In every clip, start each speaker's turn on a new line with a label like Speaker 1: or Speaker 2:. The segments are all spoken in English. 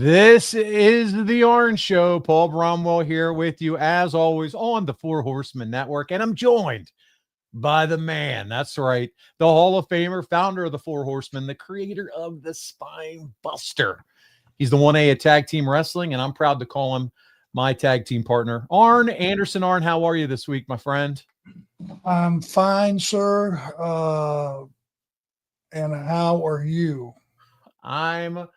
Speaker 1: This is the Arn Show. Paul Bromwell here with you, as always, on the Four Horsemen Network. And I'm joined by the man. That's right. The Hall of Famer, founder of the Four Horsemen, the creator of the Spine Buster. He's the 1A at Tag Team Wrestling, and I'm proud to call him my tag team partner. Arn Anderson. Arn, how are you this week, my friend?
Speaker 2: I'm fine, sir. And how are you?
Speaker 1: I'm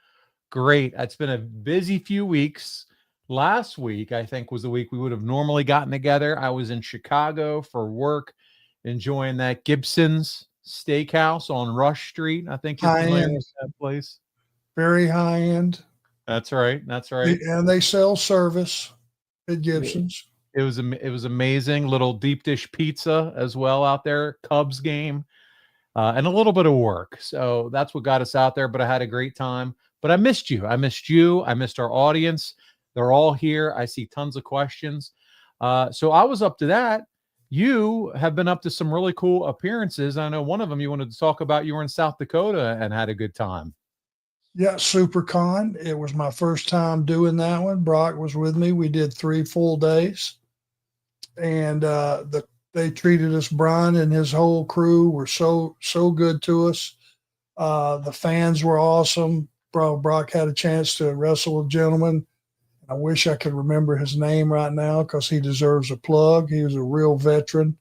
Speaker 1: great. It's been a busy few weeks. Last week, I think, was the week we would have normally gotten together. I was in Chicago for work, enjoying that Gibson's Steakhouse on Rush Street. I think you're familiar with that place.
Speaker 2: Very high end.
Speaker 1: That's right. That's right.
Speaker 2: And they sell service at Gibson's.
Speaker 1: It was amazing. Little deep dish pizza as well out there. Cubs game, and a little bit of work. So that's what got us out there. But I had a great time. But I missed you. I missed you. I missed our audience. They're all here. I see tons of questions. So I was up to that. You have been up to some really cool appearances. I know one of them you wanted to talk about. You were in South Dakota and had a good time.
Speaker 2: Yeah, SuperCon. It was my first time doing that one. Brock was with me. We did 3 full days. And they treated us. Brian and his whole crew were so good to us. The fans were awesome. Brock had a chance to wrestle a gentleman. I wish I could remember his name right now because he deserves a plug. He was a real veteran.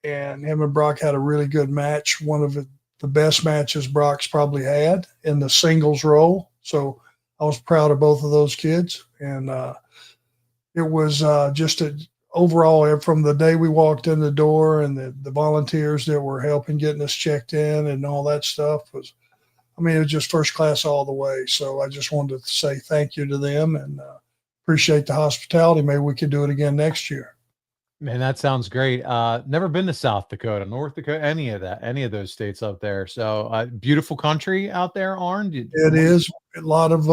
Speaker 2: And him and Brock had a really good match. One of the best matches Brock's probably had in the singles role. So I was proud of both of those kids. And it was just overall, from the day we walked in the door and the volunteers that were helping getting us checked in and all that stuff it was just first class all the way. So I just wanted to say thank you to them and appreciate the hospitality. Maybe we could do it again next year.
Speaker 1: Man, that sounds great. Never been to South Dakota, North Dakota, any of those states up there. So beautiful country out there, Arn.
Speaker 2: It is a lot of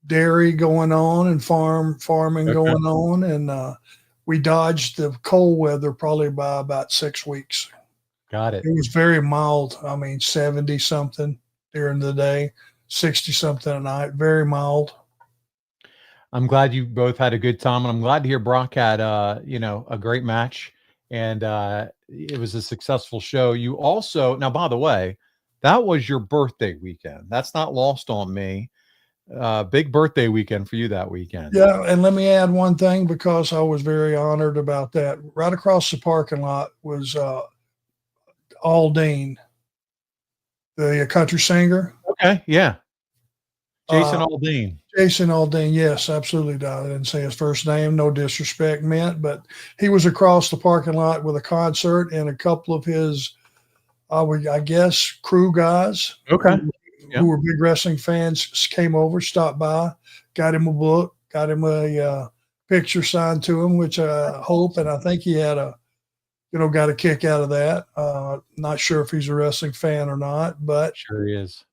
Speaker 2: dairy going on and farming going on. And we dodged the cold weather probably by about 6 weeks.
Speaker 1: Got it.
Speaker 2: It was very mild. 70 something during the day, 60 something at night, very mild.
Speaker 1: I'm glad you both had a good time, and I'm glad to hear Brock had a great match, and it was a successful show. You also, now by the way, that was your birthday weekend. That's not lost on me. Big birthday weekend for you that weekend.
Speaker 2: Yeah, and let me add one thing because I was very honored about that. Right across the parking lot was Aldine, the country singer.
Speaker 1: Okay, yeah. Jason Aldean.
Speaker 2: Jason Aldean, yes, absolutely. I didn't say his first name, no disrespect meant, but he was across the parking lot with a concert, and a couple of his, I guess, crew guys.
Speaker 1: Okay.
Speaker 2: Who were big wrestling fans came over, stopped by, got him a book, got him a picture signed to him, which I hope, and I think he had got a kick out of that. Not sure if he's a wrestling fan or not, but
Speaker 1: sure he is.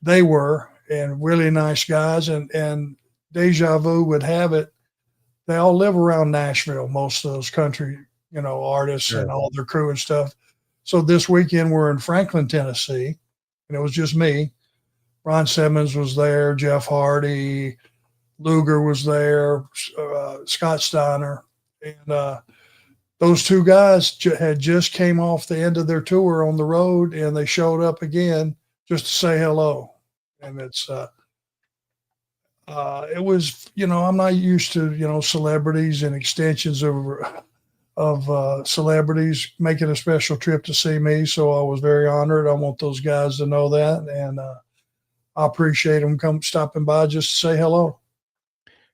Speaker 2: They were, and really nice guys. And Deja Vu would have it. They all live around Nashville, most of those country, artists and all their crew and stuff. So this weekend we're in Franklin, Tennessee, and it was just me. Ron Simmons was there, Jeff Hardy, Luger was there, Scott Steiner, and those two guys had just came off the end of their tour on the road, and they showed up again just to say hello. And it's it was, I'm not used to, celebrities and extensions of celebrities making a special trip to see me. So I was very honored. I want those guys to know that. And I appreciate them stopping by just to say hello.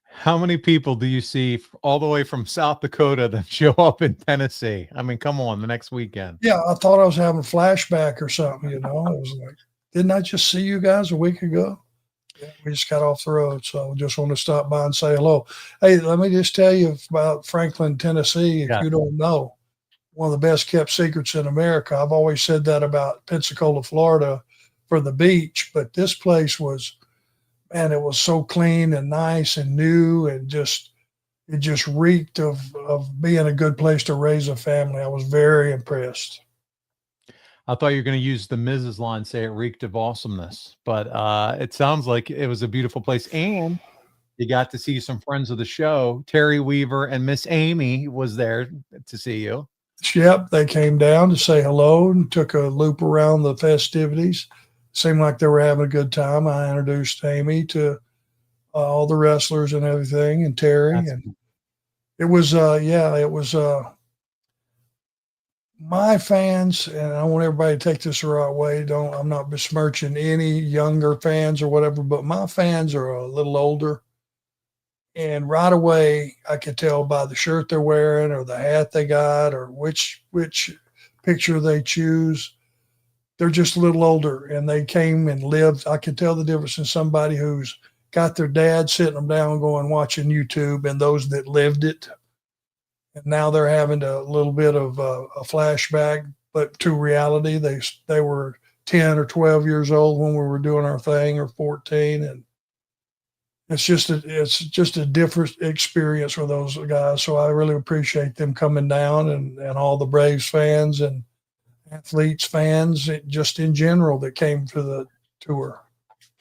Speaker 1: How many people do you see all the way from South Dakota that show up in Tennessee? Come on, the next weekend.
Speaker 2: Yeah, I thought I was having a flashback or something, I was like, didn't I just see you guys a week ago? Yeah, we just got off the road, so just want to stop by and say hello. Hey, let me just tell you about Franklin, Tennessee, if you don't know. One of the best kept secrets in America. I've always said that about Pensacola, Florida for the beach, but this place was, man, it was so clean and nice and new, and it just reeked of being a good place to raise a family. I was very impressed.
Speaker 1: I thought you were going to use the Mrs. line, say it reeked of awesomeness, but it sounds like it was a beautiful place. And you got to see some friends of the show. Terry Weaver and Miss Amy was there to see you.
Speaker 2: Yep, they came down to say hello and took a loop around the festivities. Seemed like they were having a good time. I introduced Amy to all the wrestlers and everything, and Terry. And it was, my fans, and I want everybody to take this the right way. I'm not besmirching any younger fans or whatever, but my fans are a little older. And right away, I could tell by the shirt they're wearing or the hat they got or which picture they choose. They're just a little older, and they came and lived. I could tell the difference in somebody who's got their dad sitting them down going watching YouTube and those that lived it. And now they're having a little bit of a flashback, but to reality. They were 10 or 12 years old when we were doing our thing, or 14, and it's just a different experience for those guys. So I really appreciate them coming down, and all the Braves fans and athletes fans just in general that came to the tour.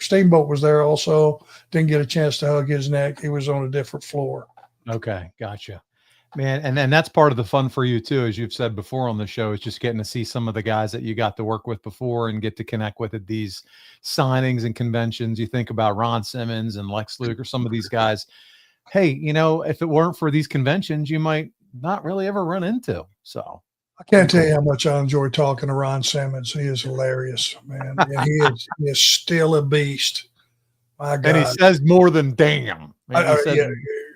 Speaker 2: Steamboat was there also. Didn't get a chance to hug his neck. He was on a different floor.
Speaker 1: Okay, gotcha. Man, and that's part of the fun for you too, as you've said before on the show, is just getting to see some of the guys that you got to work with before and get to connect with at these signings and conventions. You think about Ron Simmons and Lex Luger, some of these guys. Hey, if it weren't for these conventions, you might not really ever run into. So
Speaker 2: I can't tell you how much I enjoy talking to Ron Simmons. He is hilarious, man. And he is still a beast. My God.
Speaker 1: And he says more than damn.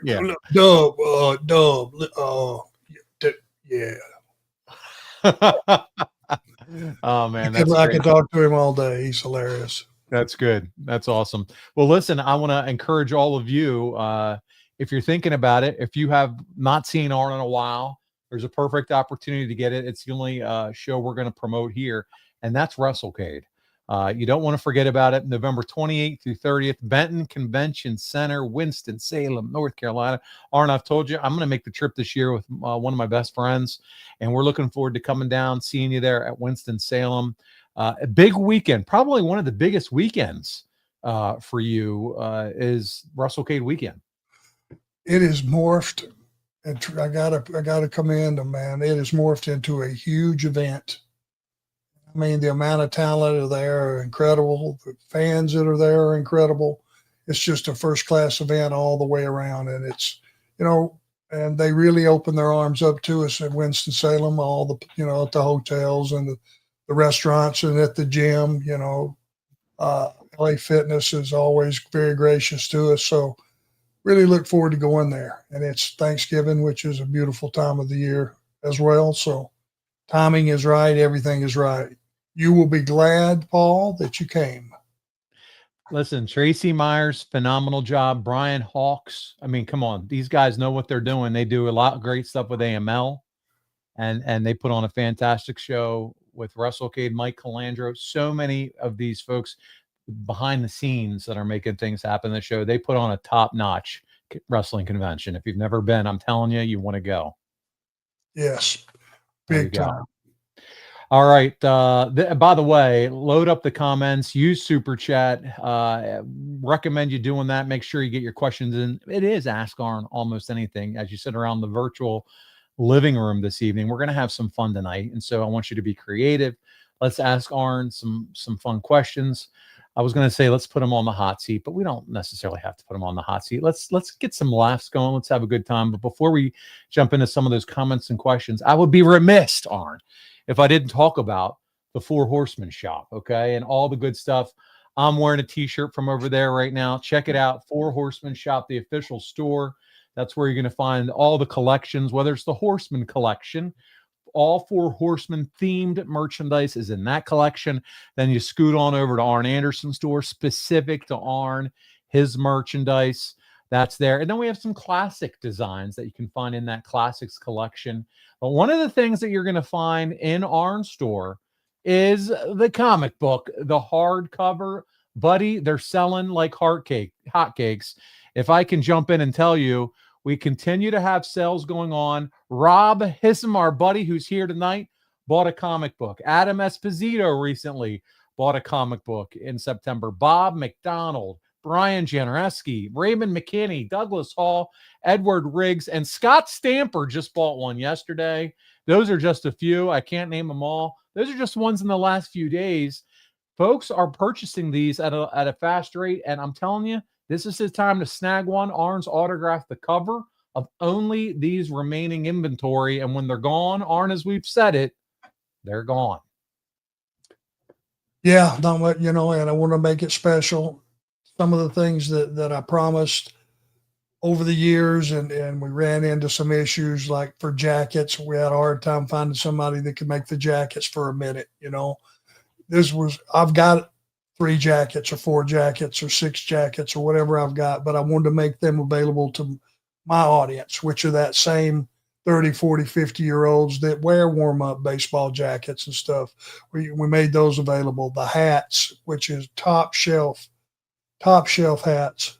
Speaker 2: Yeah. Dub, yeah.
Speaker 1: Oh man,
Speaker 2: I could talk to him all day. He's hilarious.
Speaker 1: That's good. That's awesome. Well, listen, I want to encourage all of you. If you're thinking about it, if you have not seen Arn in a while, there's a perfect opportunity to get it. It's the only show we're going to promote here, and that's Wrestlecade. You don't want to forget about it. November 28th through 30th, Benton Convention Center, Winston-Salem, North Carolina. Arn, I've told you, I'm going to make the trip this year with one of my best friends, and we're looking forward to coming down, seeing you there at Winston-Salem. A big weekend, probably one of the biggest weekends for you is Wrestlecade weekend.
Speaker 2: It is morphed, and I gotta commend them, man. It is morphed into a huge event. I mean, the amount of talent are there are incredible. The fans that are there are incredible. It's just a first-class event all the way around. And it's, and they really open their arms up to us at Winston-Salem, all the, at the hotels and the restaurants and at the gym. LA Fitness is always very gracious to us. So really look forward to going there. And it's Thanksgiving, which is a beautiful time of the year as well. So timing is right. Everything is right. You will be glad, Paul, that you came.
Speaker 1: Listen, Tracy Myers, phenomenal job. Brian Hawks. I mean, come on. These guys know what they're doing. They do a lot of great stuff with AML, and they put on a fantastic show with Wrestlecade, Mike Calandro. So many of these folks behind the scenes that are making things happen in the show. They put on a top-notch wrestling convention. If you've never been, I'm telling you, you want to go.
Speaker 2: Yes. Big time.
Speaker 1: All right. By the way, load up the comments, use Super Chat. Recommend you doing that. Make sure you get your questions in. It is Ask Arn Almost Anything. As you sit around the virtual living room this evening, we're going to have some fun tonight. And so I want you to be creative. Let's ask Arn some fun questions. I was going to say, let's put him on the hot seat, but we don't necessarily have to put him on the hot seat. Let's get some laughs going. Let's have a good time. But before we jump into some of those comments and questions, I would be remiss, Arn, if I didn't talk about the Four Horsemen shop, okay, and all the good stuff. I'm wearing a T-shirt from over there right now. Check it out, Four Horsemen shop, the official store. That's where you're going to find all the collections, whether it's the Horseman collection. All Four Horsemen themed merchandise is in that collection. Then you scoot on over to Arn Anderson store, specific to Arn, his merchandise. That's there. And then we have some classic designs that you can find in that classics collection. But one of the things that you're going to find in Arn store is the comic book, the hardcover. Buddy, they're selling like hotcakes. If I can jump in and tell you, we continue to have sales going on. Rob Hissam, our buddy who's here tonight, bought a comic book. Adam Esposito recently bought a comic book in September. Bob McDonald, Brian Janereski, Raymond McKinney, Douglas Hall, Edward Riggs, and Scott Stamper just bought one yesterday. Those are just a few. I can't name them all. Those are just ones in the last few days. Folks are purchasing these at a fast rate, and I'm telling you, this is his time to snag one. Arn's autographed the cover of only these remaining inventory, and when they're gone, Arn, as we've said it, they're gone.
Speaker 2: Yeah, not much, and I want to make it special. Some of the things that I promised over the years, and we ran into some issues, like for jackets. We had a hard time finding somebody that could make the jackets for a minute. I've got 3 jackets or 4 jackets or 6 jackets or whatever I've got, but I wanted to make them available to my audience, which are that same 30, 40, 50-year-olds that wear warm-up baseball jackets and stuff. We made those available. The hats, which is top shelf hats.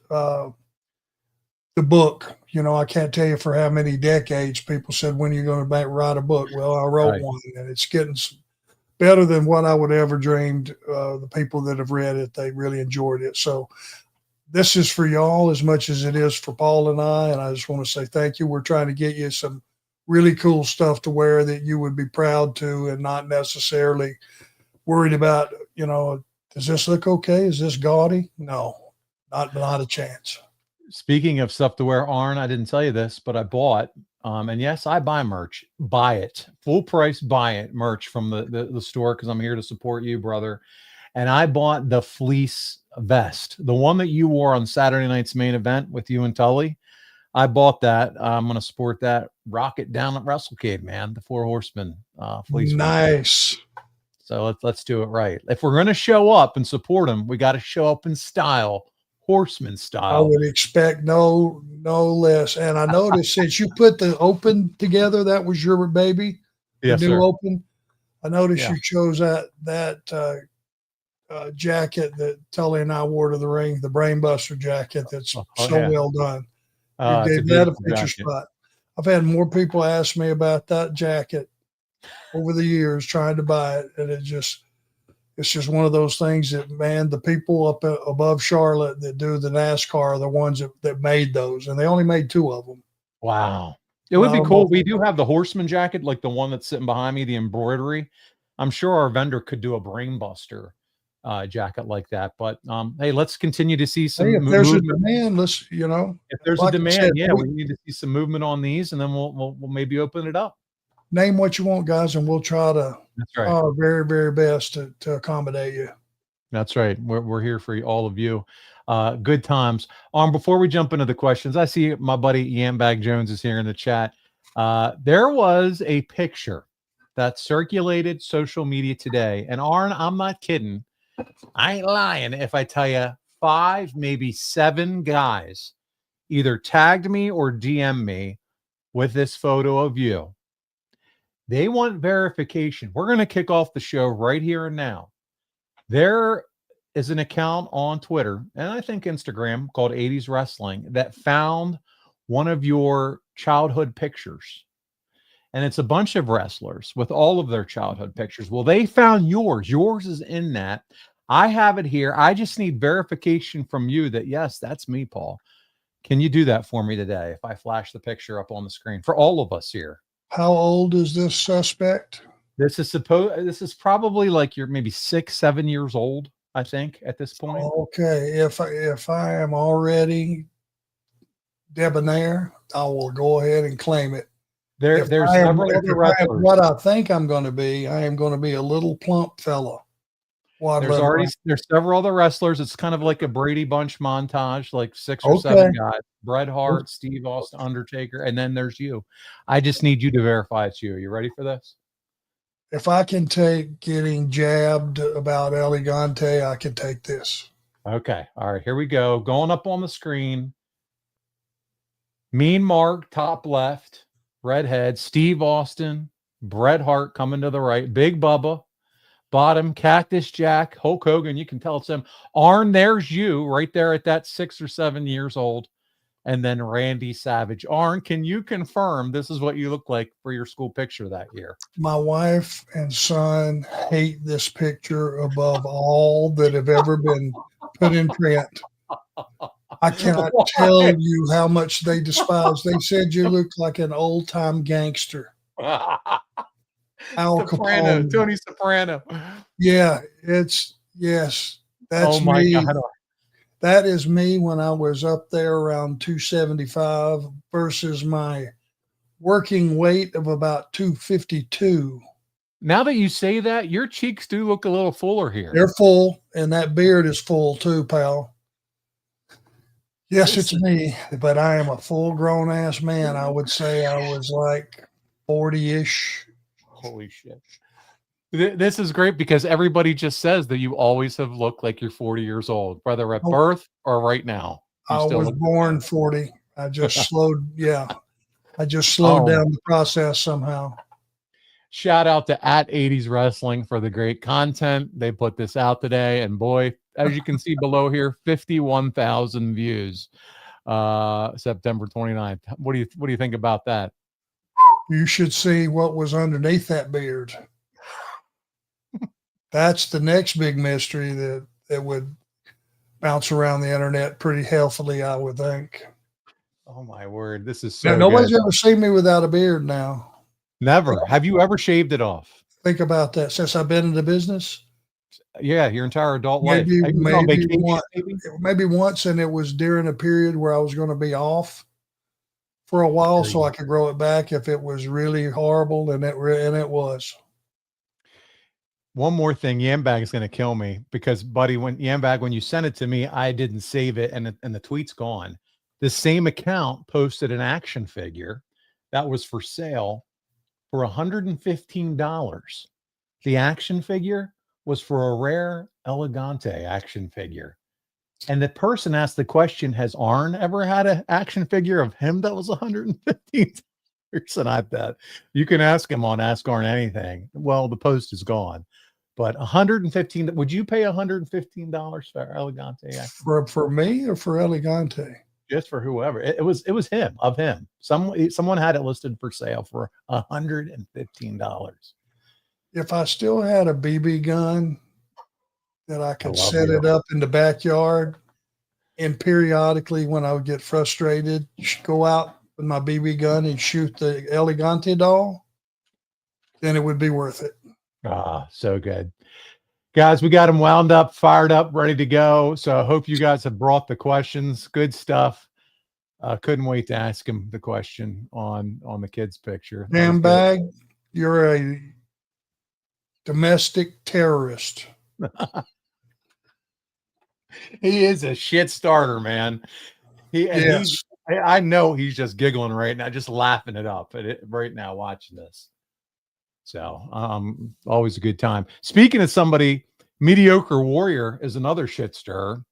Speaker 2: The book, I can't tell you for how many decades people said, when are you going to write a book? Well, I wrote one, and it's getting better than what I would ever dreamed. The people that have read it, they really enjoyed it. So this is for y'all as much as it is for Paul and I just want to say thank you. We're trying to get you some really cool stuff to wear that you would be proud to, and not necessarily worried about, does this look okay? Is this gaudy? No, not a chance.
Speaker 1: Speaking of stuff to wear, Arn, I didn't tell you this, but I bought, and yes, I buy merch. Buy it. Full price, buy it merch from the store, because I'm here to support you, brother. And I bought the fleece vest, the one that you wore on Saturday night's main event with you and Tully. I bought that. I'm going to support that. Rock it down at Wrestlecade, man. The 4 Horsemen fleece.
Speaker 2: Nice.
Speaker 1: So let's do it right. If we're going to show up and support them, we got to show up in style. Horseman style.
Speaker 2: I would expect no less. And I noticed since you put the open together, that was your baby.
Speaker 1: Yes,
Speaker 2: the new
Speaker 1: sir.
Speaker 2: Open. I noticed you chose that jacket that Tully and I wore to the ring, the Brainbuster jacket. That's well done. You gave that a picture spot. I've had more people ask me about that jacket over the years trying to buy it, and it's just one of those things that, man, the people up above Charlotte that do the NASCAR are the ones that made those, and they only made 2 of them.
Speaker 1: Wow. It would be cool. We do have the Horseman jacket, like the one that's sitting behind me, the embroidery. I'm sure our vendor could do a Brainbuster jacket like that. But hey, let's continue to see some
Speaker 2: if there's a demand,
Speaker 1: if there's a demand, we need to see some movement on these, and then we'll maybe open it up.
Speaker 2: Name what you want, guys, and we'll try to our very, very best to accommodate you.
Speaker 1: That's right. We're here for all of you. Good times. Before we jump into the questions, I see my buddy Yambag Jones is here in the chat. There was a picture that circulated social media today, and Arn, I'm not kidding. I ain't lying if I tell you 5, maybe 7 guys either tagged me or DM'd me with this photo of you. They want verification. We're going to kick off the show right here and now. There is an account on Twitter, and I think Instagram, called 80s Wrestling, that found one of your childhood pictures. And it's a bunch of wrestlers with all of their childhood pictures. Well, they found yours. Yours is in that. I have it here. I just need verification from you that, yes, that's me, Paul. Can you do that for me today if I flash the picture up on the screen for all of us here?
Speaker 2: How old is this suspect?
Speaker 1: This is probably like you're maybe 6, 7 years old, I think, at this point.
Speaker 2: Okay. If I am already debonair, I will go ahead and claim it.
Speaker 1: There's several other wrestlers.
Speaker 2: What I think I'm going to be, I am going to be a little plump fella.
Speaker 1: There's several other wrestlers. It's kind of like a Brady Bunch montage, like 6 or 7 guys. Bret Hart, Steve Austin, Undertaker, and then there's you. I just need you to verify it's you. Are you ready for this?
Speaker 2: If I can take getting jabbed about Elegante, I can take this.
Speaker 1: Okay. All right, here we go. Going up on the screen. Mean Mark, top left, redhead, Steve Austin, Bret Hart coming to the right, Big Bubba, bottom, Cactus Jack, Hulk Hogan. You can tell it's him. Arn, there's you right there at that 6 or 7 years old. and then Randy Savage. Arn, can you confirm this is what you look like for your school picture that year?
Speaker 2: My wife and son hate this picture above all that have ever been put in print. I cannot tell you how much they despise. They said you look like an old-time gangster. Al
Speaker 1: Soprano,
Speaker 2: Capone.
Speaker 1: Tony Soprano.
Speaker 2: Yeah, yes. That's
Speaker 1: my
Speaker 2: me.
Speaker 1: God.
Speaker 2: That is me when I was up there around 275 versus my working weight of about 252.
Speaker 1: Now that you say that, your cheeks do look a little fuller here.
Speaker 2: They're full, and that beard is full too, pal. Yes, it's me, but I am a full-grown ass man. I would say I was like 40-ish.
Speaker 1: Holy shit. This is great because everybody just says that you always have looked like you're 40 years old, whether at birth or right now.
Speaker 2: I was born 40. I just slowed down the process somehow.
Speaker 1: Shout out to @80s Wrestling for the great content. They put this out today, and boy, as you can see below here, 51,000 views. September 29th. What do you think about that?
Speaker 2: You should see what was underneath that beard. That's the next big mystery that would bounce around the internet pretty healthily, I would think.
Speaker 1: Oh my word, this is so
Speaker 2: nobody's
Speaker 1: good.
Speaker 2: ever seen me without a beard now.
Speaker 1: Never. Have you ever shaved it off?
Speaker 2: Think about that. Since I've been in the business?
Speaker 1: Yeah, your entire adult life.
Speaker 2: Maybe once, and it was during a period where I was going to be off for a while, so I could grow it back if it was really horrible, and it was.
Speaker 1: One more thing, Yambag is going to kill me because, buddy, when you sent it to me, I didn't save it, and the tweet's gone. The same account posted an action figure that was for sale for $115. The action figure was for a rare Elegante action figure. And the person asked the question, has Arn ever had an action figure of him that was $115? And I bet you can ask him on Ask Arn Anything. Well, the post is gone. But $115, would you pay $115 for Elegante?
Speaker 2: For me or for Elegante?
Speaker 1: Just for whoever. It was him. Someone had it listed for sale for $115.
Speaker 2: If I still had a BB gun that I could set it up in the backyard, and periodically when I would get frustrated, go out with my BB gun and shoot the Elegante doll, then it would be worth it.
Speaker 1: Ah, so good. Guys, we got them wound up, fired up, ready to go. So I hope you guys have brought the questions. Good stuff. Couldn't wait to ask him the question on the kids' picture.
Speaker 2: Handbag, you're a domestic terrorist.
Speaker 1: He is a shit starter, man. I know he's just giggling right now, just laughing it up right now watching this. So always a good time. Speaking of somebody, Mediocre Warrior is another shit stirrer.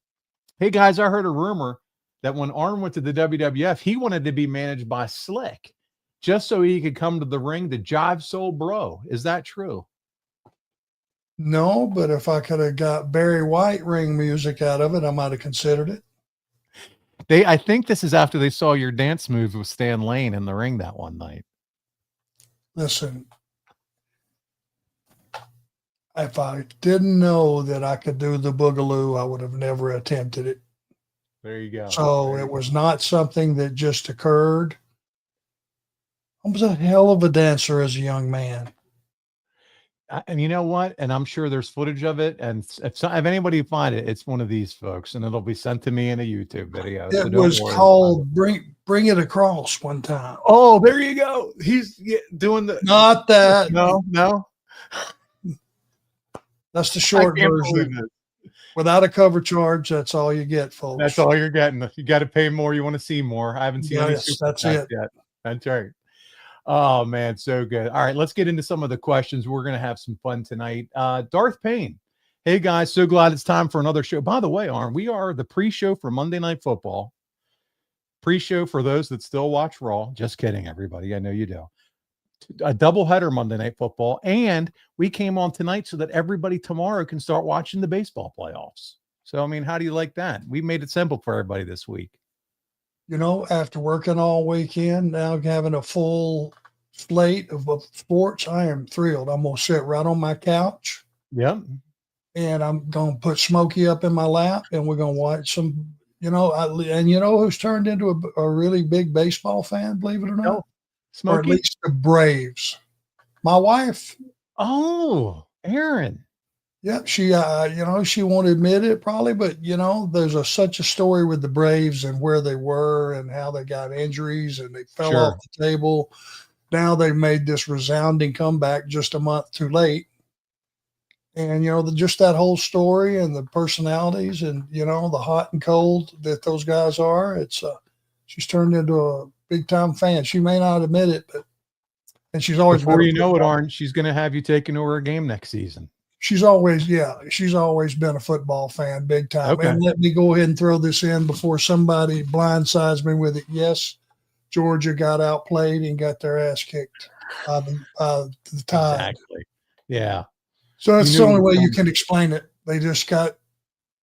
Speaker 1: Hey guys, I heard a rumor that when Arn went to the WWF, he wanted to be managed by Slick just so he could come to the ring to jive Soul Bro. Is that true?
Speaker 2: No, but if I could have got Barry White ring music out of it, I might have considered it.
Speaker 1: I think this is after they saw your dance moves with Stan Lane in the ring that one night.
Speaker 2: Listen, if I didn't know that I could do the boogaloo, I would have never attempted it.
Speaker 1: There you go.
Speaker 2: So it was not something that just occurred. I was a hell of a dancer as a young man.
Speaker 1: And you know what? And I'm sure there's footage of it. And if anybody find it, it's one of these folks, and it'll be sent to me in a YouTube video.
Speaker 2: It was called Bring It Across one time.
Speaker 1: Oh, there you go. He's doing the.
Speaker 2: Not that.
Speaker 1: No.
Speaker 2: That's the short version. Without a cover charge, that's all you get, folks.
Speaker 1: That's all you're getting. You got to pay more. You want to see more. I haven't seen any.
Speaker 2: That's it.
Speaker 1: Yet. That's right. Oh man, so good. All right, let's get into some of the questions. We're gonna have some fun tonight. Darth Payne. Hey guys, so glad it's time for another show. By the way, Arn, we are the pre-show for Monday Night Football. Pre-show for those that still watch Raw. Just kidding, everybody. I know you do. A doubleheader Monday Night Football, and we came on tonight so that everybody tomorrow can start watching the baseball playoffs. So, I mean, how do you like that? We made it simple for everybody this week.
Speaker 2: after working all weekend, now having a full slate of sports, I am thrilled. I'm going to sit right on my couch.
Speaker 1: Yep.
Speaker 2: And I'm going to put Smokey up in my lap, and we're going to watch some, and who's turned into a really big baseball fan, believe it or not?
Speaker 1: Oh,
Speaker 2: or at
Speaker 1: Smokey?
Speaker 2: least the Braves. My wife.
Speaker 1: Oh, Aaron.
Speaker 2: Yeah, she, she won't admit it probably, but there's such a story with the Braves and where they were and how they got injuries and they fell
Speaker 1: Sure.
Speaker 2: off the table. Now they've made this resounding comeback just a month too late. And, just that whole story and the personalities and, the hot and cold that those guys are, she's turned into a big time fan. She may not admit it, and she's always
Speaker 1: Before you know it, Arn, she's going to have you taking to her game next season.
Speaker 2: She's always been a football fan, big time.
Speaker 1: Okay.
Speaker 2: And let me go ahead and throw this in before somebody blindsides me with it. Yes, Georgia got outplayed and got their ass kicked by the Tide.
Speaker 1: Exactly. Yeah.
Speaker 2: So that's the only way you can explain it. They just got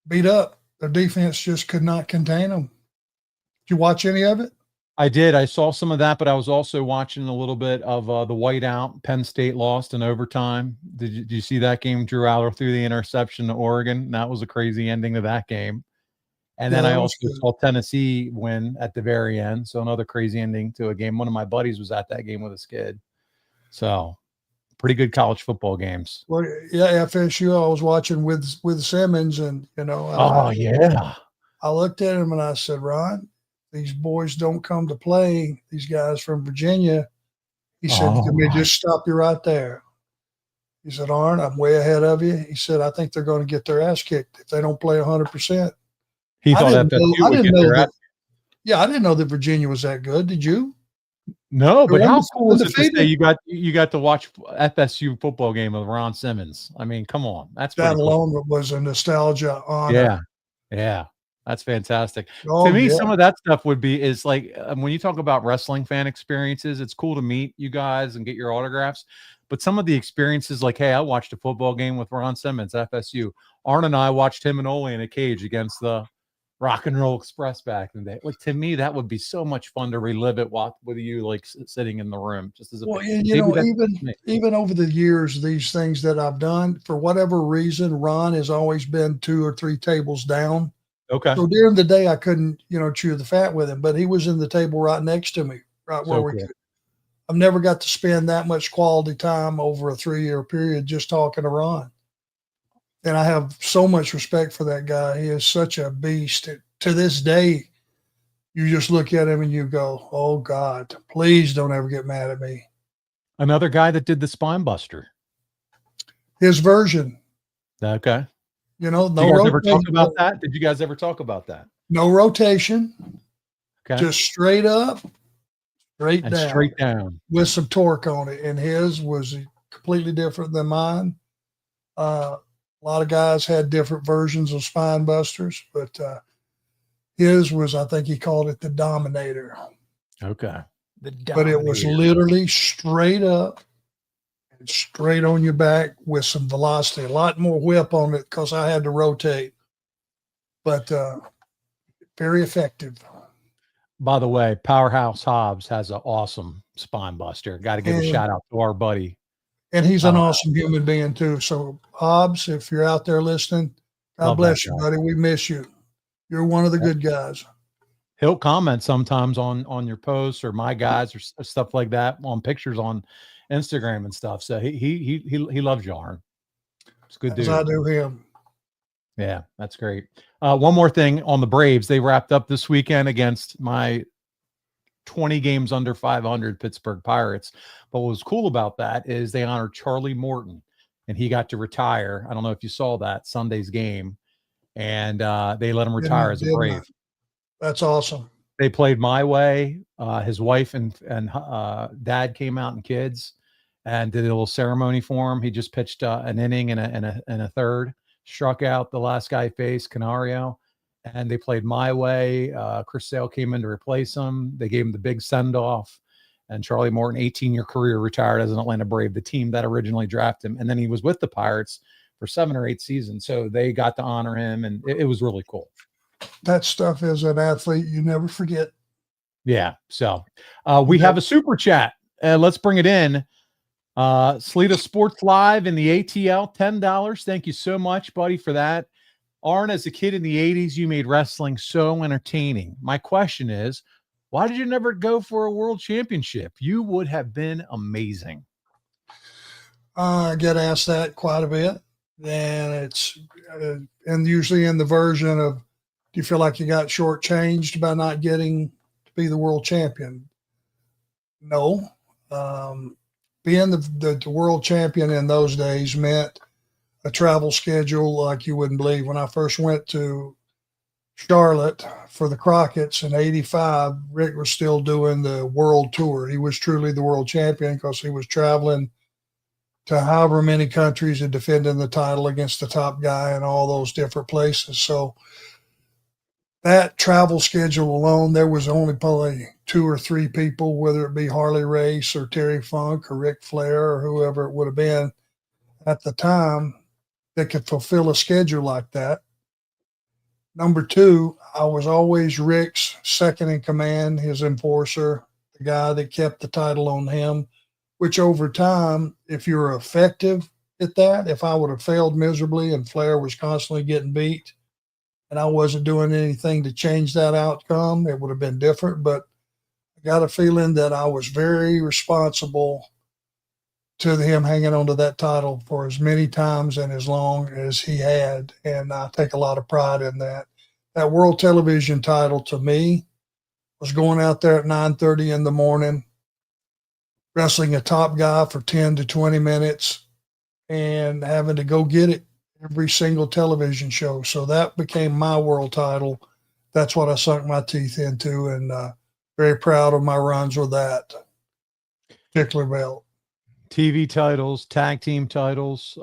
Speaker 2: beat up. Their defense just could not contain them. Did you watch any of it?
Speaker 1: I did. I saw some of that, but I was also watching a little bit of the whiteout. Penn State lost in overtime. Did you see that game? Drew Aller threw the interception to Oregon. That was a crazy ending to that game. And then I also saw Tennessee win at the very end. So another crazy ending to a game. One of my buddies was at that game with his kid. So pretty good college football games.
Speaker 2: Well, yeah, FSU. I was watching with Simmons, and
Speaker 1: I
Speaker 2: looked at him and I said, Ron, these boys don't come to play. These guys from Virginia. He said to me, just stop you right there. He said, Arn, I'm way ahead of you. He said, I think they're going to get their ass kicked if they don't play 100%.
Speaker 1: He thought FSU would get their ass.
Speaker 2: Yeah, I didn't know that Virginia was that good. Did you?
Speaker 1: No, but how cool is it to say you got to watch FSU football game with Ron Simmons? I mean, come on, that
Speaker 2: alone was a nostalgia honor.
Speaker 1: Yeah, that's fantastic. To me, some of that stuff is like when you talk about wrestling fan experiences, it's cool to meet you guys and get your autographs. But some of the experiences, like, hey, I watched a football game with Ron Simmons, FSU. Arn and I watched him and Ole in a cage against the Rock and Roll Express back in the day. Like, to me, that would be so much fun to relive it with you, like sitting in the room. Just as
Speaker 2: even over the years, these things that I've done, for whatever reason, Ron has always been 2 or 3 tables down.
Speaker 1: Okay.
Speaker 2: So during the day, I couldn't, chew the fat with him, but he was in the table right next to me, right where we could. I've never got to spend that much quality time over a 3-year period just talking to Ron. And I have so much respect for that guy. He is such a beast. To this day, you just look at him and you go, oh, God, please don't ever get mad at me.
Speaker 1: Another guy that did the spine buster.
Speaker 2: His version.
Speaker 1: Okay.
Speaker 2: No
Speaker 1: Did you guys ever talk about that? Did you guys ever talk about that?
Speaker 2: No rotation.
Speaker 1: Okay.
Speaker 2: Just straight up,
Speaker 1: straight down.
Speaker 2: With some torque on it. And his was completely different than mine. A lot of guys had different versions of spine busters, but his was, I think he called it the Dominator.
Speaker 1: Okay.
Speaker 2: But it was literally straight up and straight on your back with some velocity, a lot more whip on it because I had to rotate, but very effective.
Speaker 1: By the way, Powerhouse Hobbs has an awesome spine buster. Got to give a shout out to our buddy.
Speaker 2: And he's an awesome human being too. So Hobbs, if you're out there listening, God bless you, buddy. We miss you. You're one of the good guys.
Speaker 1: He'll comment sometimes on your posts or my guys or stuff like that on pictures on Instagram and stuff. So he loves you, Arn. It's good dude.
Speaker 2: As I do him.
Speaker 1: Yeah, that's great. One more thing on the Braves. They wrapped up this weekend against my 20 games under 500 Pittsburgh Pirates. But what was cool about that is they honored Charlie Morton, and he got to retire. I don't know if you saw that Sunday's game, and they let him retire as a Brave.
Speaker 2: That's awesome.
Speaker 1: They played My Way. His wife and dad came out and kids and did a little ceremony for him. He just pitched an inning and a third, struck out the last guy faced, Canario. And they played My Way. Chris Sale came in to replace him. They gave him the big send-off. And Charlie Morton, 18-year career, retired as an Atlanta Brave, the team that originally drafted him. And then he was with the Pirates for 7 or 8 seasons. So they got to honor him, and it was really cool.
Speaker 2: That stuff as an athlete, you never forget.
Speaker 1: Yeah. So we have a super chat. Let's bring it in. Sleeta Sports Live in the ATL, $10. Thank you so much, buddy, for that. Arn, as a kid in the 80s, you made wrestling so entertaining. My question is, why did you never go for a world championship? You would have been amazing.
Speaker 2: I get asked that quite a bit. And it's, and usually in the version of, do you feel like you got shortchanged by not getting to be the world champion? No. Being the world champion in those days meant a travel schedule like you wouldn't believe. When I first went to Charlotte for the Crockett's in '85, Rick was still doing the world tour. He was truly the world champion because he was traveling to however many countries and defending the title against the top guy in all those different places. So that travel schedule alone, there was only probably 2 or 3 people, whether it be Harley Race or Terry Funk or Ric Flair or whoever it would have been at the time, that could fulfill a schedule like that. Number 2, I was always Rick's second in command, his enforcer, the guy that kept the title on him, which over time, if you're effective at that, if I would have failed miserably and Flair was constantly getting beat and I wasn't doing anything to change that outcome, it would have been different. But I got a feeling that I was very responsible to him hanging on to that title for as many times and as long as he had. And I take a lot of pride in that. That world television title to me was going out there at 9:30 in the morning, wrestling a top guy for 10 to 20 minutes and having to go get it every single television show. So that became my world title. That's what I sunk my teeth into, and very proud of my runs with that particular belt.
Speaker 1: TV titles, tag team titles,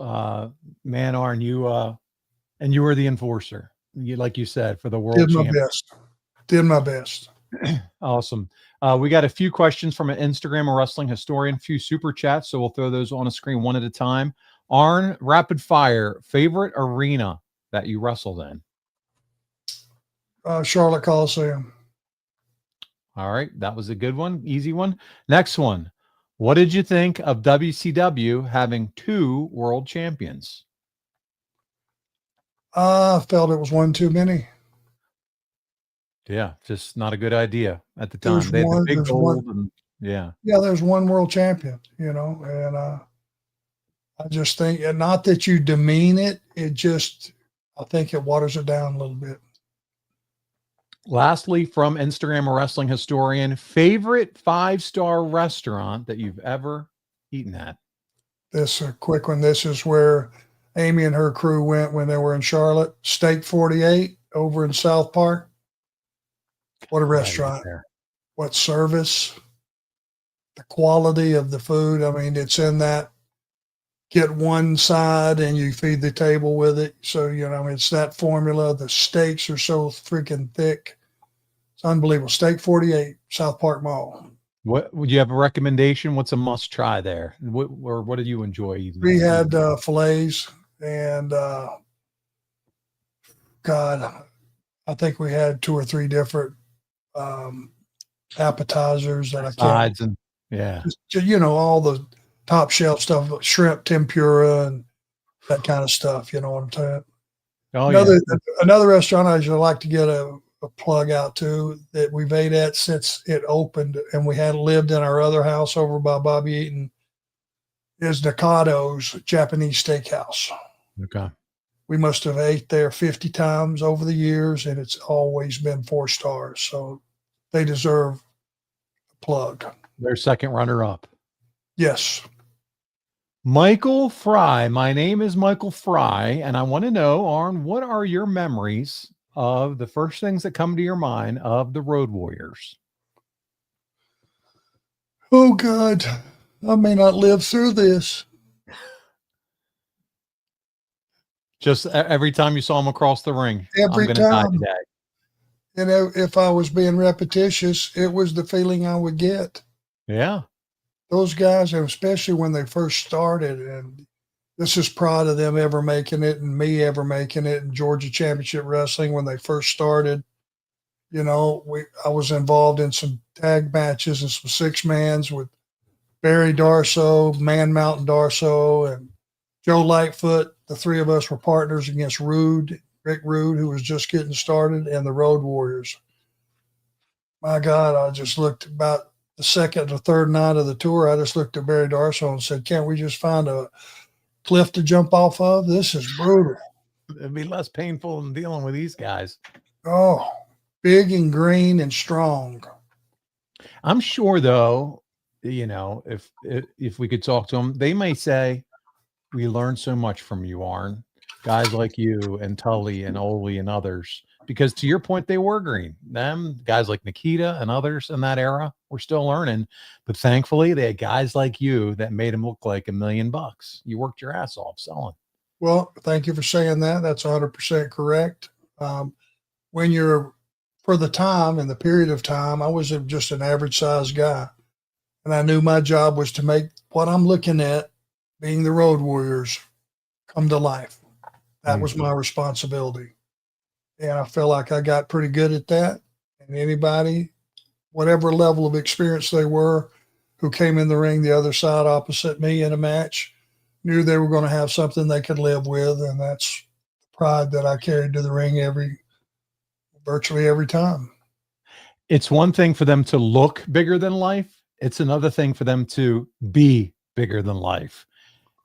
Speaker 1: man, Arn, you and you were the enforcer. You, like you said, for the world champion.
Speaker 2: Did my best.
Speaker 1: Awesome. We got a few questions from an Instagram or wrestling historian, a few super chats, so we'll throw those on a screen one at a time. Arn, rapid fire, favorite arena that you wrestled in?
Speaker 2: Charlotte Coliseum.
Speaker 1: All right, that was a good one, easy one. Next one. What did you think of WCW having 2 world champions?
Speaker 2: I felt it was one too many.
Speaker 1: Yeah, just not a good idea at the time. They had the big gold and
Speaker 2: there's one world champion, and I just think, and not that you demean it, I think it waters it down a little bit.
Speaker 1: Lastly, from Instagram or wrestling historian, favorite 5-star restaurant that you've ever eaten at?
Speaker 2: This a quick one. This is where Amy and her crew went when they were in Charlotte. Steak 48 over in South Park. What a restaurant. What service. The quality of the food. I mean, it's in that get one side and you feed the table with it. So, it's that formula. The steaks are so freaking thick. It's unbelievable. Steak 48, South Park Mall.
Speaker 1: What would you have a recommendation? What's a must try there? What did you enjoy eating?
Speaker 2: We had fillets and God, I think we had 2 or 3 different appetizers that I can't.
Speaker 1: And
Speaker 2: all the top shelf stuff, shrimp tempura and that kind of stuff. You know what I'm saying? Another restaurant I usually like to get a plug out to that we've ate at since it opened, and we had lived in our other house over by Bobby Eaton, is Nakado's Japanese Steakhouse.
Speaker 1: Okay.
Speaker 2: We must have ate there 50 times over the years, and it's always been 4 stars. So they deserve a plug.
Speaker 1: Their second runner up.
Speaker 2: Yes.
Speaker 1: Michael Fry. My name is Michael Fry, and I want to know, Arn, what are your memories of the first things that come to your mind of the Road Warriors?
Speaker 2: Oh, God. I may not live through this.
Speaker 1: Just every time you saw them across the ring.
Speaker 2: Every time. And if I was being repetitious, it was the feeling I would get.
Speaker 1: Yeah.
Speaker 2: Those guys, especially when they first started, and this is proud of them ever making it and me ever making it, and Georgia Championship Wrestling when they first started. You know, I was involved in some tag matches and some 6-mans with Barry Darso, Man Mountain Darso, and Joe Lightfoot. The three of us were partners against Rick Rude, who was just getting started, and the Road Warriors. My God, I just looked about the second or third night of the tour. I just looked at Barry Darso and said, can't we just find a cliff to jump off of? This is brutal.
Speaker 1: It'd be less painful than dealing with these guys.
Speaker 2: Oh, big and green and strong.
Speaker 1: I'm sure, though, you know, if we could talk to them, they may say, we learned so much from you, Arn. Guys like you and Tully and Ole and others. Because to your point, they were green. Them guys like Nikita and others in that era were still learning. But thankfully, they had guys like you that made them look like $1 million. You worked your ass off selling.
Speaker 2: Well, thank you for saying that. That's 100% correct. When you're, for the time and the period of time, I was just an average sized guy. And I knew my job was to make what I'm looking at, being the Road Warriors, come to life. That was my responsibility. And I feel like I got pretty good at that. And anybody, whatever level of experience they were, who came in the ring the other side opposite me in a match, knew they were going to have something they could live with. And that's the pride that I carried to the ring virtually every time.
Speaker 1: It's one thing for them to look bigger than life. It's another thing for them to be bigger than life.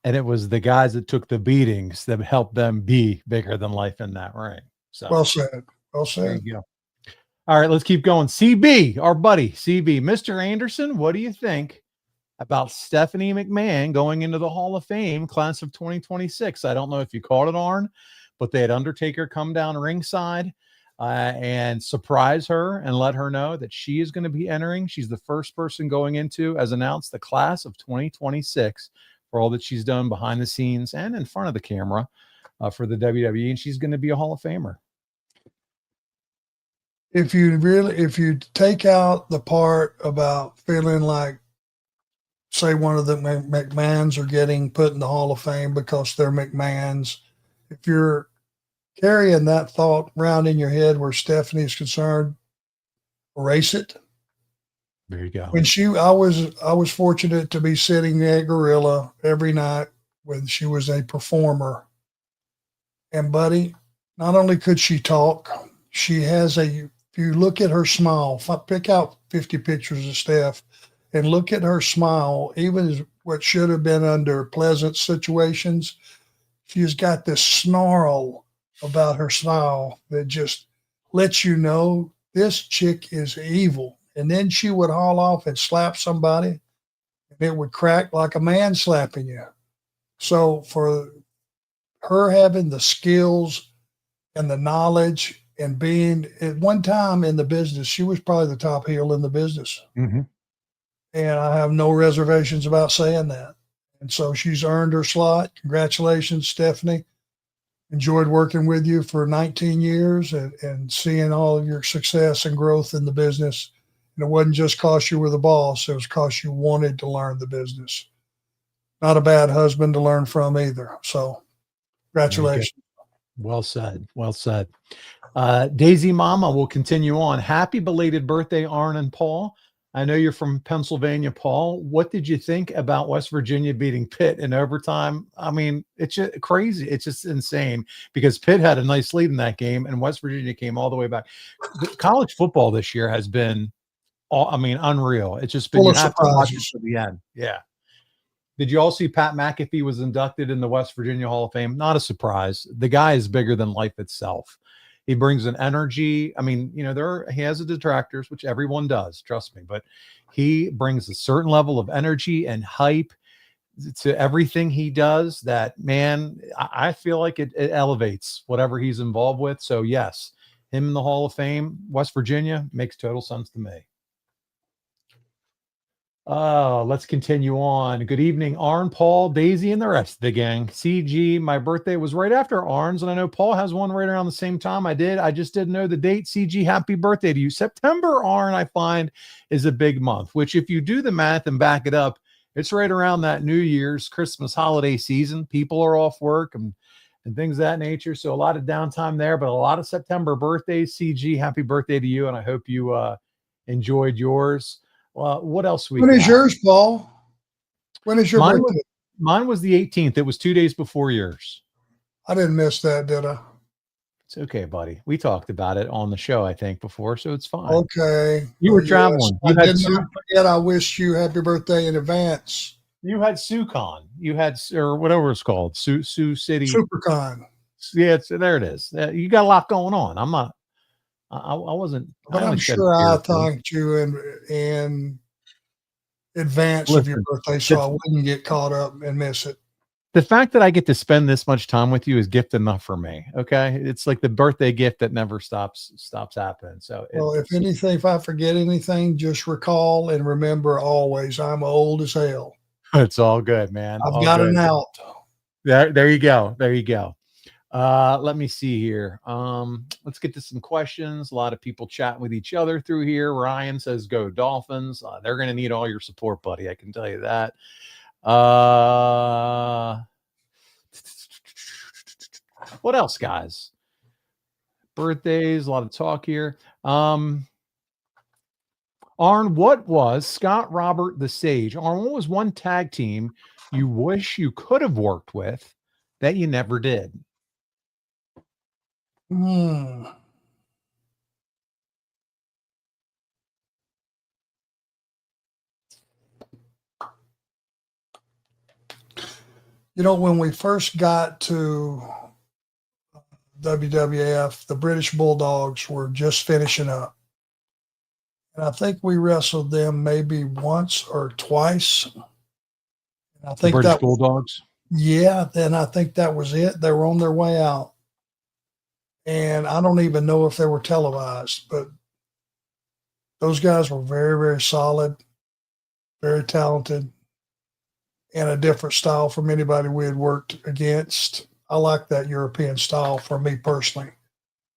Speaker 1: And it was the guys that took the beatings that helped them be bigger than life in that ring. So
Speaker 2: well said. Well said.
Speaker 1: There you go. All right, let's keep going. CB, our buddy, CB. Mr. Anderson, what do you think about Stephanie McMahon going into the Hall of Fame class of 2026? I don't know if you caught it, Arn, but they had Undertaker come down ringside and surprise her and let her know that she is going to be entering. She's the first person going into, as announced, the class of 2026 for all that she's done behind the scenes and in front of the camera for the WWE, and she's going to be a Hall of Famer.
Speaker 2: If you take out the part about feeling like, say, one of the McMahons are getting put in the Hall of Fame because they're McMahons, if you're carrying that thought around in your head where Stephanie is concerned, erase it.
Speaker 1: There you go.
Speaker 2: When I was fortunate to be sitting at Gorilla every night when she was a performer. And buddy, not only could she talk, she has if you look at her smile, pick out 50 pictures of Steph and look at her smile, even what should have been under pleasant situations, she's got this snarl about her smile that just lets you know this chick is evil. And then she would haul off and slap somebody, and it would crack like a man slapping you. So for her having the skills and the knowledge and being at one time in the business, she was probably the top heel in the business.
Speaker 1: Mm-hmm.
Speaker 2: And I have no reservations about saying that. And so she's earned her slot. Congratulations, Stephanie. Enjoyed working with you for 19 years and seeing all of your success and growth in the business. And it wasn't just because you were the boss. It was because you wanted to learn the business. Not a bad husband to learn from either. So congratulations.
Speaker 1: Well said. Well said. Daisy Mama will continue on. Happy belated birthday, Arn and Paul. I know you're from Pennsylvania, Paul. What did you think about West Virginia beating Pitt in overtime? I mean, it's just crazy. It's just insane because Pitt had a nice lead in that game and West Virginia came all the way back. College football this year has been, unreal. It's just been, you have to watch it to the end. Yeah. Did you all see Pat McAfee was inducted in the West Virginia Hall of Fame? Not a surprise. The guy is bigger than life itself. He brings an energy. I mean, he has the detractors, which everyone does, trust me, but he brings a certain level of energy and hype to everything he does that, man, I feel like it elevates whatever he's involved with. So yes, him in the Hall of Fame, West Virginia, makes total sense to me. Let's continue on. Good evening, Arn, Paul, Daisy, and the rest of the gang. CG, my birthday was right after Arn's, and I know Paul has one right around the same time I did. I just didn't know the date. CG, happy birthday to you. September, Arn, I find, is a big month, which if you do the math and back it up, it's right around that New Year's, Christmas holiday season. People are off work and and things of that nature. So a lot of downtime there, but a lot of September birthdays. CG, happy birthday to you, and I hope you enjoyed yours. What else we
Speaker 2: When
Speaker 1: got?
Speaker 2: is yours, Paul? When is your
Speaker 1: Mine
Speaker 2: birthday?
Speaker 1: Mine was the 18th. It was 2 days before yours.
Speaker 2: I didn't miss that, did I?
Speaker 1: It's okay, buddy. We talked about it on the show, I think, before, so it's fine.
Speaker 2: Okay.
Speaker 1: You were traveling.
Speaker 2: I did not forget. I wish you happy birthday in advance.
Speaker 1: You had SuCon. You had, or whatever it's called, Sioux City.
Speaker 2: SuperCon.
Speaker 1: Yeah, there it is. You got a lot going on. I'm not. I wasn't.
Speaker 2: But I'm sure I thanked you in advance of your birthday, so I wouldn't get caught up and miss it.
Speaker 1: The fact that I get to spend this much time with you is gift enough for me. Okay, it's like the birthday gift that never stops happening. So,
Speaker 2: well, if anything, if I forget anything, just recall and remember always, I'm old as hell.
Speaker 1: It's all good, man.
Speaker 2: I've got an out.
Speaker 1: There you go. There you go. Let me see here. Let's get to some questions. A lot of people chatting with each other through here. Ryan says, "Go Dolphins." They're going to need all your support, buddy. I can tell you that. What else, guys? Birthdays, a lot of talk here. Arn, what was Scott Robert the Sage? Arn, what was one tag team you wish you could have worked with that you never did?
Speaker 2: You know, when we first got to WWF, the British Bulldogs were just finishing up. And I think we wrestled them maybe once or twice. And I think
Speaker 1: the British Bulldogs?
Speaker 2: Yeah, then I think that was it. They were on their way out. And I don't even know if they were televised, but those guys were very, very solid, very talented, and a different style from anybody we had worked against. I like that European style for me personally.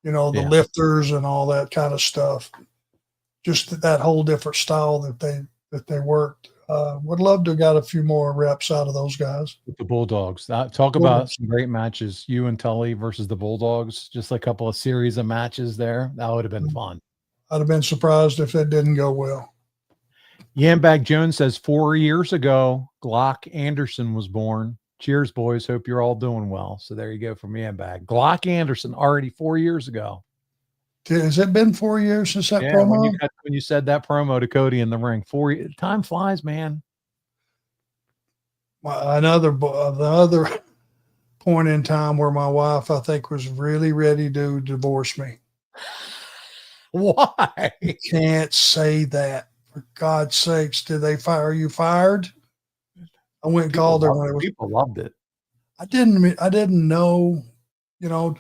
Speaker 2: You know, the lifters and all that kind of stuff. Just that whole different style that they worked. Would love to have got a few more reps out of those guys.
Speaker 1: With the Bulldogs. Talk about some great matches. You and Tully versus the Bulldogs. Just a couple of series of matches there. That would have been fun.
Speaker 2: I'd have been surprised if it didn't go well.
Speaker 1: Yambag Jones says 4 years ago, Glock Anderson was born. Cheers, boys. Hope you're all doing well. So there you go from Yambag. Glock Anderson already 4 years ago.
Speaker 2: Has it been 4 years since that promo?
Speaker 1: When you said that promo to Cody in the ring, time flies, man.
Speaker 2: The other point in time where my wife, I think, was really ready to divorce me.
Speaker 1: Why?
Speaker 2: You can't say that. For God's sakes, did they fire you? Fired? I went and called her when it was.
Speaker 1: People loved it.
Speaker 2: I didn't know. You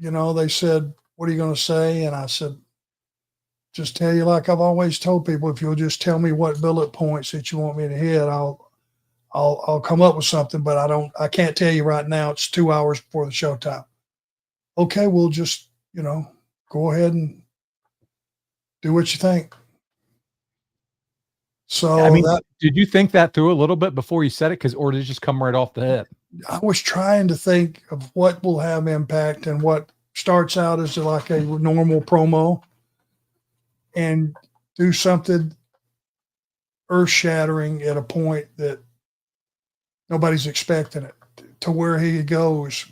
Speaker 2: know. They said, "What are you going to say?" And I said, "Just tell you like I've always told people. If you'll just tell me what bullet points that you want me to hit, I'll come up with something. But I can't tell you right now. It's 2 hours before the showtime." Okay, we'll just go ahead and do what you think. So
Speaker 1: did you think that through a little bit before you said it? Or did it just come right off the head?
Speaker 2: I was trying to think of what will have impact and what starts out as like a normal promo and do something earth-shattering at a point that nobody's expecting it, to where he goes,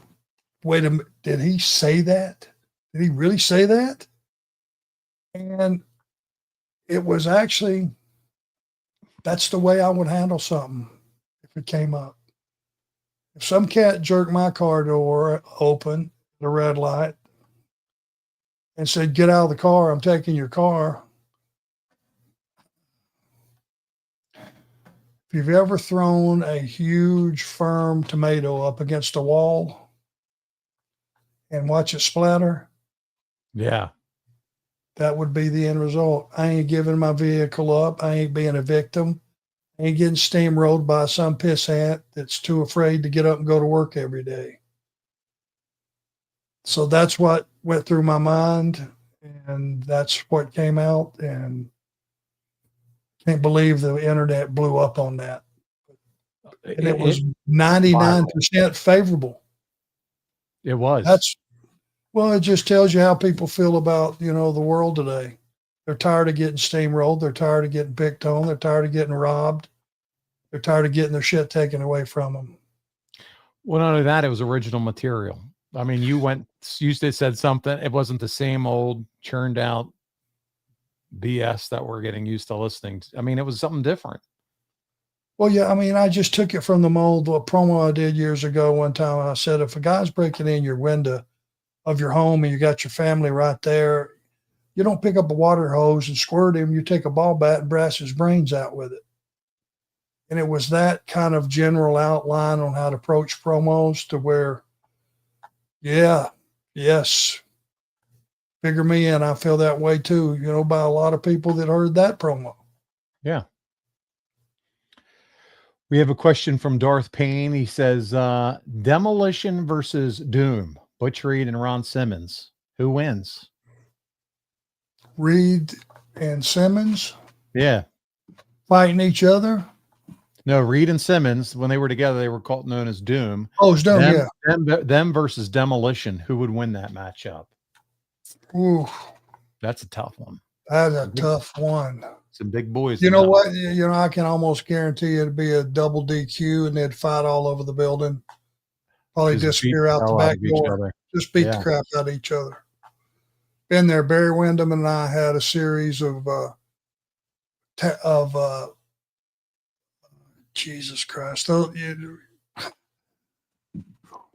Speaker 2: wait a minute, did he say that? Did he really say that? And it was actually, that's the way I would handle something if it came up. If some cat jerked my car door open, the red light, and said, "Get out of the car, I'm taking your car." If you've ever thrown a huge, firm tomato up against a wall and watch it splatter,
Speaker 1: yeah,
Speaker 2: that would be the end result. I ain't giving my vehicle up. I ain't being a victim. I ain't getting steamrolled by some pissant that's too afraid to get up and go to work every day. So that's what went through my mind, and that's what came out, and can't believe the internet blew up on that. And it was 99% favorable.
Speaker 1: It was.
Speaker 2: Well, it just tells you how people feel about, the world today. They're tired of getting steamrolled. They're tired of getting picked on. They're tired of getting robbed. They're tired of getting their shit taken away from them.
Speaker 1: Well, not only that, it was original material. I mean, you said something. It wasn't the same old churned out BS that we're getting used to listening to. I mean, it was something different.
Speaker 2: Well, yeah, I mean, I just took it from the mold. A promo I did years ago one time, I said, if a guy's breaking in your window of your home and you got your family right there, you don't pick up a water hose and squirt him. You take a ball bat and brass his brains out with it. And it was that kind of general outline on how to approach promos to where, yes, figure me in. I feel that way too, by a lot of people that heard that promo.
Speaker 1: Yeah. We have a question from Darth Payne. He says, Demolition versus Doom, Butch Reed and Ron Simmons. Who wins?
Speaker 2: Reed and Simmons?
Speaker 1: Yeah.
Speaker 2: Fighting each other?
Speaker 1: No, Reed and Simmons, when they were together, they were known as Doom.
Speaker 2: Oh, it's Doom, yeah.
Speaker 1: Them versus Demolition. Who would win that matchup?
Speaker 2: Ooh.
Speaker 1: That's a tough one.
Speaker 2: That's a tough one.
Speaker 1: Some big boys.
Speaker 2: You know what? I can almost guarantee it'd be a double DQ and they'd fight all over the building. Probably disappear out the back door. Just beat the crap out of each other. Been there. Barry Windham and I had a series of Jesus Christ.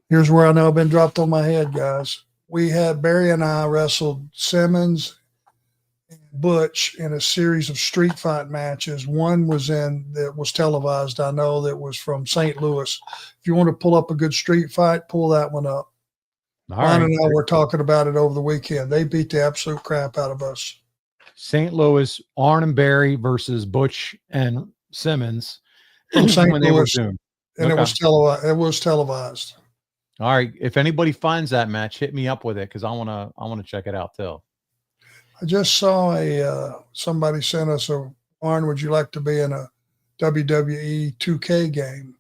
Speaker 2: Here's where I know I've been dropped on my head, guys. We had Barry and I wrestled Simmons and Butch in a series of street fight matches. One was that was televised. I know that was from St. Louis. If you want to pull up a good street fight, pull that one up. Ron and I were talking about it over the weekend. They beat the absolute crap out of us.
Speaker 1: St. Louis, Arn and Barry versus Butch and Simmons
Speaker 2: from St. Louis, and it was televised.
Speaker 1: All right. If anybody finds that match, hit me up with it because I want to check it out too.
Speaker 2: I just saw somebody sent us Arn, would you like to be in a WWE 2K game?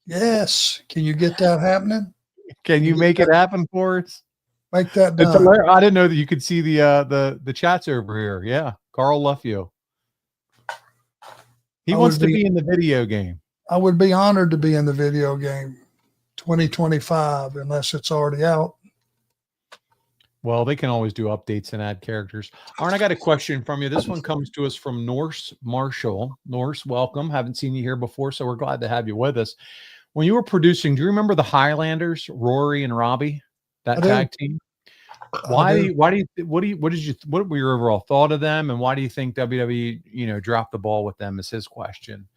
Speaker 2: Yes. Can you get that happening?
Speaker 1: Can you make it happen for us?
Speaker 2: Make that done.
Speaker 1: I didn't know that you could see the chats over here. Yeah. Carl Luffio. He wants to be in the video game.
Speaker 2: I would be honored to be in the video game 2025, unless it's already out.
Speaker 1: Well, they can always do updates and add characters. Arn, I got a question from you. This one comes to us from Norse Marshall. Norse, welcome. Haven't seen you here before, so we're glad to have you with us. When you were producing, do you remember the Highlanders, Rory and Robbie, that tag team? What were your overall thought of them, and why do you think WWE, dropped the ball with them? Is his question.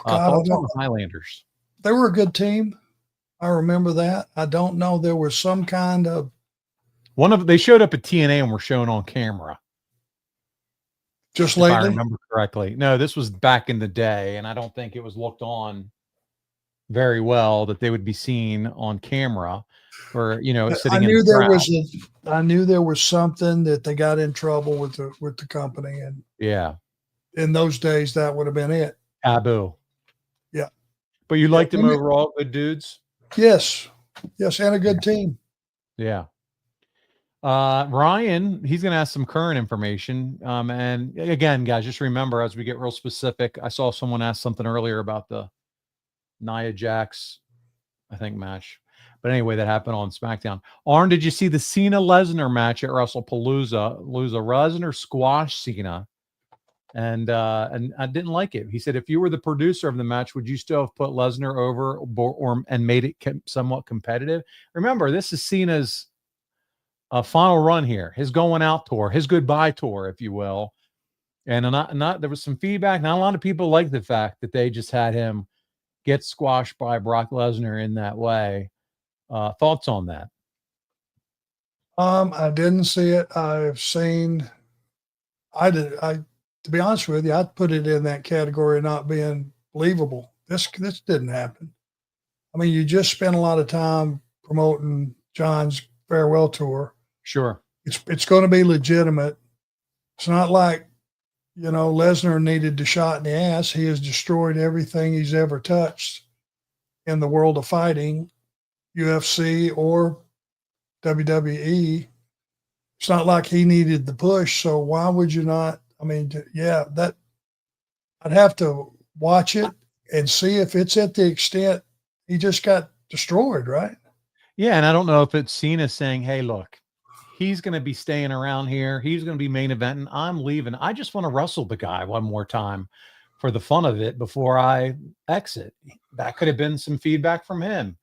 Speaker 1: Thoughts on the Highlanders?
Speaker 2: They were a good team. I remember that. I don't know. There was some kind of
Speaker 1: they showed up at TNA and were shown on camera.
Speaker 2: Just lately,
Speaker 1: if I remember correctly. No, this was back in the day, and I don't think it was looked on very well that they would be seen on camera or sitting
Speaker 2: I knew
Speaker 1: in the
Speaker 2: crowd. I knew there was something that they got in trouble with the company, and in those days that would have been it.
Speaker 1: Taboo.
Speaker 2: Yeah.
Speaker 1: But you liked them overall, good dudes?
Speaker 2: Yes, and a good team.
Speaker 1: Yeah. Ryan, he's going to ask some current information. And again, guys, just remember as we get real specific, I saw someone ask something earlier about the Nia Jax, I think, match. But anyway, that happened on SmackDown. Arn, did you see the Cena Lesnar match at Wrestlepalooza? Lesnar squashed Cena, and I didn't like it. He said, if you were the producer of the match, would you still have put Lesnar over and made it somewhat competitive? Remember, this is Cena's final run here, his going out tour, his goodbye tour, if you will. And there was some feedback. Not a lot of people like the fact that they just had him get squashed by Brock Lesnar in that way. Thoughts on that?
Speaker 2: I didn't see it. To be honest with you, I'd put it in that category of not being believable. This didn't happen. I mean, you just spent a lot of time promoting John's farewell tour.
Speaker 1: Sure.
Speaker 2: It's going to be legitimate. It's not like, Lesnar needed the shot in the ass. He has destroyed everything he's ever touched in the world of fighting, UFC or WWE. It's not like he needed the push. So why would you not? I mean, yeah, that I'd have to watch it and see if it's at the extent he just got destroyed, right?
Speaker 1: Yeah, and I don't know if it's Cena saying, "Hey, look, he's going to be staying around here. He's going to be main eventing. I'm leaving. I just want to wrestle the guy one more time for the fun of it before I exit." That could have been some feedback from him,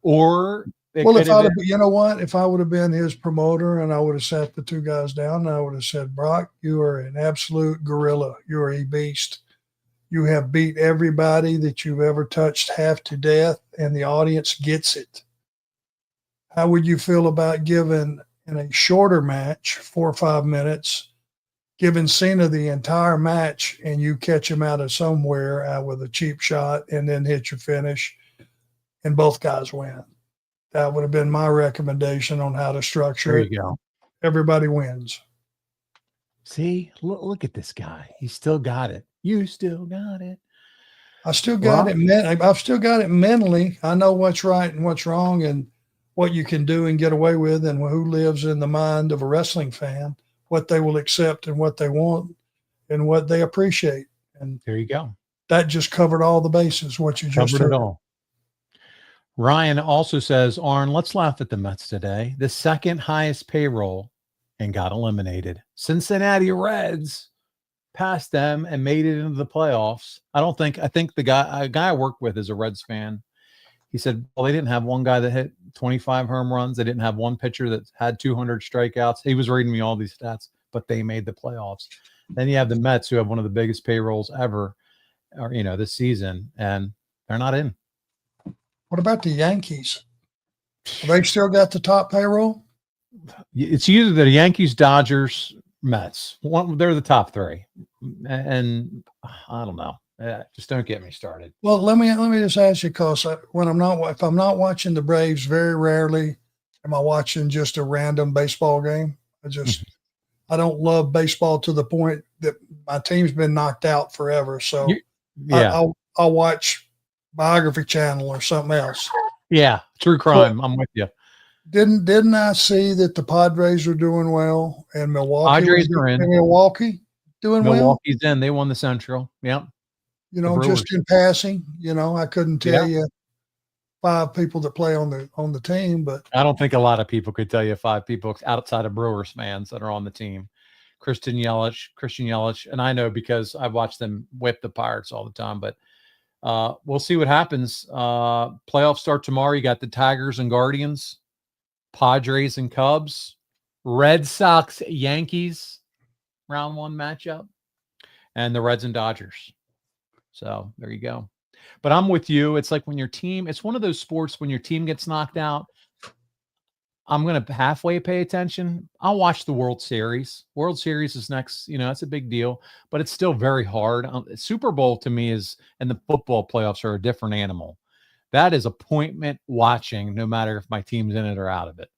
Speaker 1: or it
Speaker 2: Well,
Speaker 1: could
Speaker 2: if
Speaker 1: have
Speaker 2: I'd
Speaker 1: been.
Speaker 2: have, you know what, if I would have been his promoter and I would have sat the two guys down and I would have said, Brock, you are an absolute gorilla. You are a beast. You have beat everybody that you've ever touched half to death, and the audience gets it. How would you feel about giving in a shorter match, 4 or 5 minutes, giving Cena the entire match and you catch him out of somewhere with a cheap shot and then hit your finish and both guys win? That would have been my recommendation on how to structure
Speaker 1: There
Speaker 2: it.
Speaker 1: you go.
Speaker 2: Everybody wins.
Speaker 1: See, look at this guy. He still got it. You still got it.
Speaker 2: I still got it. I've still got it mentally. I know what's right and what's wrong and what you can do and get away with and who lives in the mind of a wrestling fan, what they will accept and what they want and what they appreciate. And
Speaker 1: There you go.
Speaker 2: that just covered all the bases, what you just
Speaker 1: Covered
Speaker 2: heard.
Speaker 1: it all. Ryan also says, Arn, let's laugh at the Mets today. The second highest payroll and got eliminated. Cincinnati Reds passed them and made it into the playoffs. I think a guy I work with is a Reds fan. He said, well, they didn't have one guy that hit 25 home runs. They didn't have one pitcher that had 200 strikeouts. He was reading me all these stats, but they made the playoffs. Then you have the Mets, who have one of the biggest payrolls ever, or this season, and they're not in.
Speaker 2: What about the Yankees? Have they still got the top payroll?
Speaker 1: It's either the Yankees, Dodgers, Mets. They're the top three, and I don't know. Just don't get me started.
Speaker 2: Well, let me just ask you, because if I'm not watching the Braves, very rarely am I watching just a random baseball game. I don't love baseball to the point that my team's been knocked out forever. So
Speaker 1: yeah,
Speaker 2: I'll watch Biography Channel or something else.
Speaker 1: Yeah, true crime. I'm with you.
Speaker 2: Didn't I see that the Padres are doing well and Milwaukee doing well?
Speaker 1: Milwaukee's in. They won the Central. Yep.
Speaker 2: Just in passing, I couldn't tell you 5 people that play on the team, but
Speaker 1: I don't think a lot of people could tell you 5 people outside of Brewers fans that are on the team. Christian Yelich, and I know because I watch them whip the Pirates all the time, but we'll see what happens. Playoffs start tomorrow. You got the Tigers and Guardians, Padres and Cubs, Red Sox, Yankees, round 1 matchup, and the Reds and Dodgers. So there you go. But I'm with you. It's like when your team, it's one of those sports when your team gets knocked out, I'm going to halfway pay attention. I'll watch the World Series. World Series is next. That's a big deal, but it's still very hard. Super Bowl to me and the football playoffs are a different animal. That is appointment watching, no matter if my team's in it or out of it.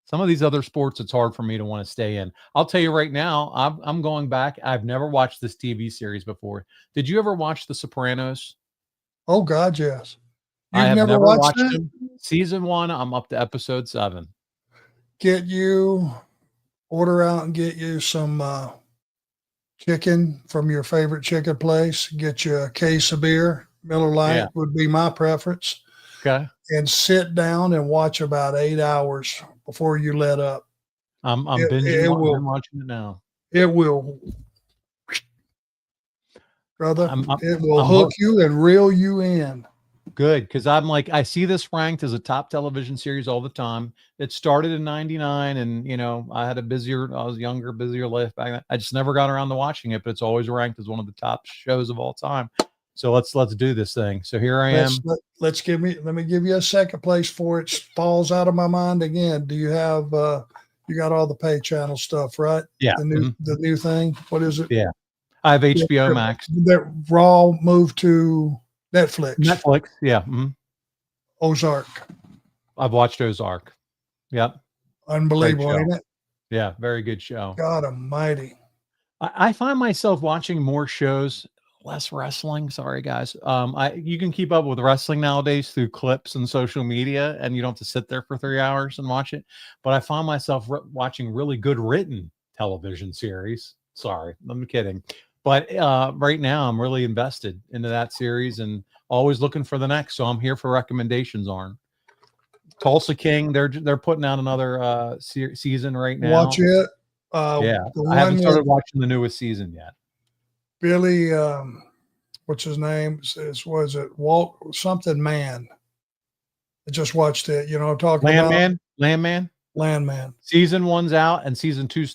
Speaker 1: Some of these other sports, it's hard for me to want to stay in. I'll tell you right now, I'm going back. I've never watched this TV series before. Did you ever watch The Sopranos?
Speaker 2: Oh, God, yes.
Speaker 1: I have never watched them. Season 1, I'm up to episode 7.
Speaker 2: Order out and get you some chicken from your favorite chicken place. Get you a case of beer. Miller Lite would be my preference.
Speaker 1: Okay.
Speaker 2: And sit down and watch about 8 hours before you let up.
Speaker 1: I'm binging. I'm watching it now.
Speaker 2: It will, brother. It will hook you and reel you in.
Speaker 1: Good, because I see this ranked as a top television series all the time. It started in '99, and I was younger, busier life back then. I just never got around to watching it, but it's always ranked as one of the top shows of all time. So let's do this thing. So here I am.
Speaker 2: Let me give you a second place for it. Falls out of my mind again. Do you have you got all the pay channel stuff, right?
Speaker 1: Yeah.
Speaker 2: The new thing. What is it?
Speaker 1: Yeah. I have HBO Max.
Speaker 2: That Raw moved to Netflix.
Speaker 1: Yeah.
Speaker 2: Ozark.
Speaker 1: I've watched Ozark. Yep.
Speaker 2: Unbelievable, ain't it?
Speaker 1: Yeah, very good show.
Speaker 2: God almighty.
Speaker 1: I find myself watching more shows less wrestling. Sorry, guys. You can keep up with wrestling nowadays through clips and social media, and you don't have to sit there for 3 hours and watch it. But I find myself watching really good written television series. Sorry, I'm kidding. But right now, I'm really invested into that series and always looking for the next. So I'm here for recommendations, Arn. Tulsa King, they're putting out another season right now.
Speaker 2: Watch it.
Speaker 1: Yeah, I haven't started watching the newest season yet.
Speaker 2: Billy, what's his name? Was it Walt something man? I just watched it. You know what I'm talking about?
Speaker 1: Landman. Season 1's out and season 2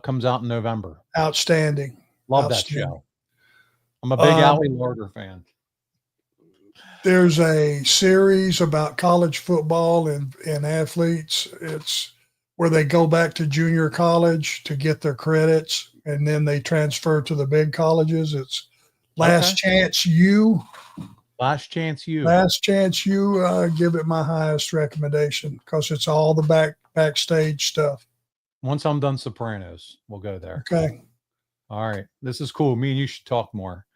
Speaker 1: comes out in November.
Speaker 2: Outstanding.
Speaker 1: Love that show. I'm a big Ali Larder fan.
Speaker 2: There's a series about college football and athletes. It's where they go back to junior college to get their credits, and then they transfer to the big colleges. It's Last Chance U.
Speaker 1: Last Chance U.
Speaker 2: Last Chance U. Give it my highest recommendation because it's all the backstage stuff.
Speaker 1: Once I'm done Sopranos, we'll go there.
Speaker 2: Okay.
Speaker 1: All right. This is cool. Me and you should talk more.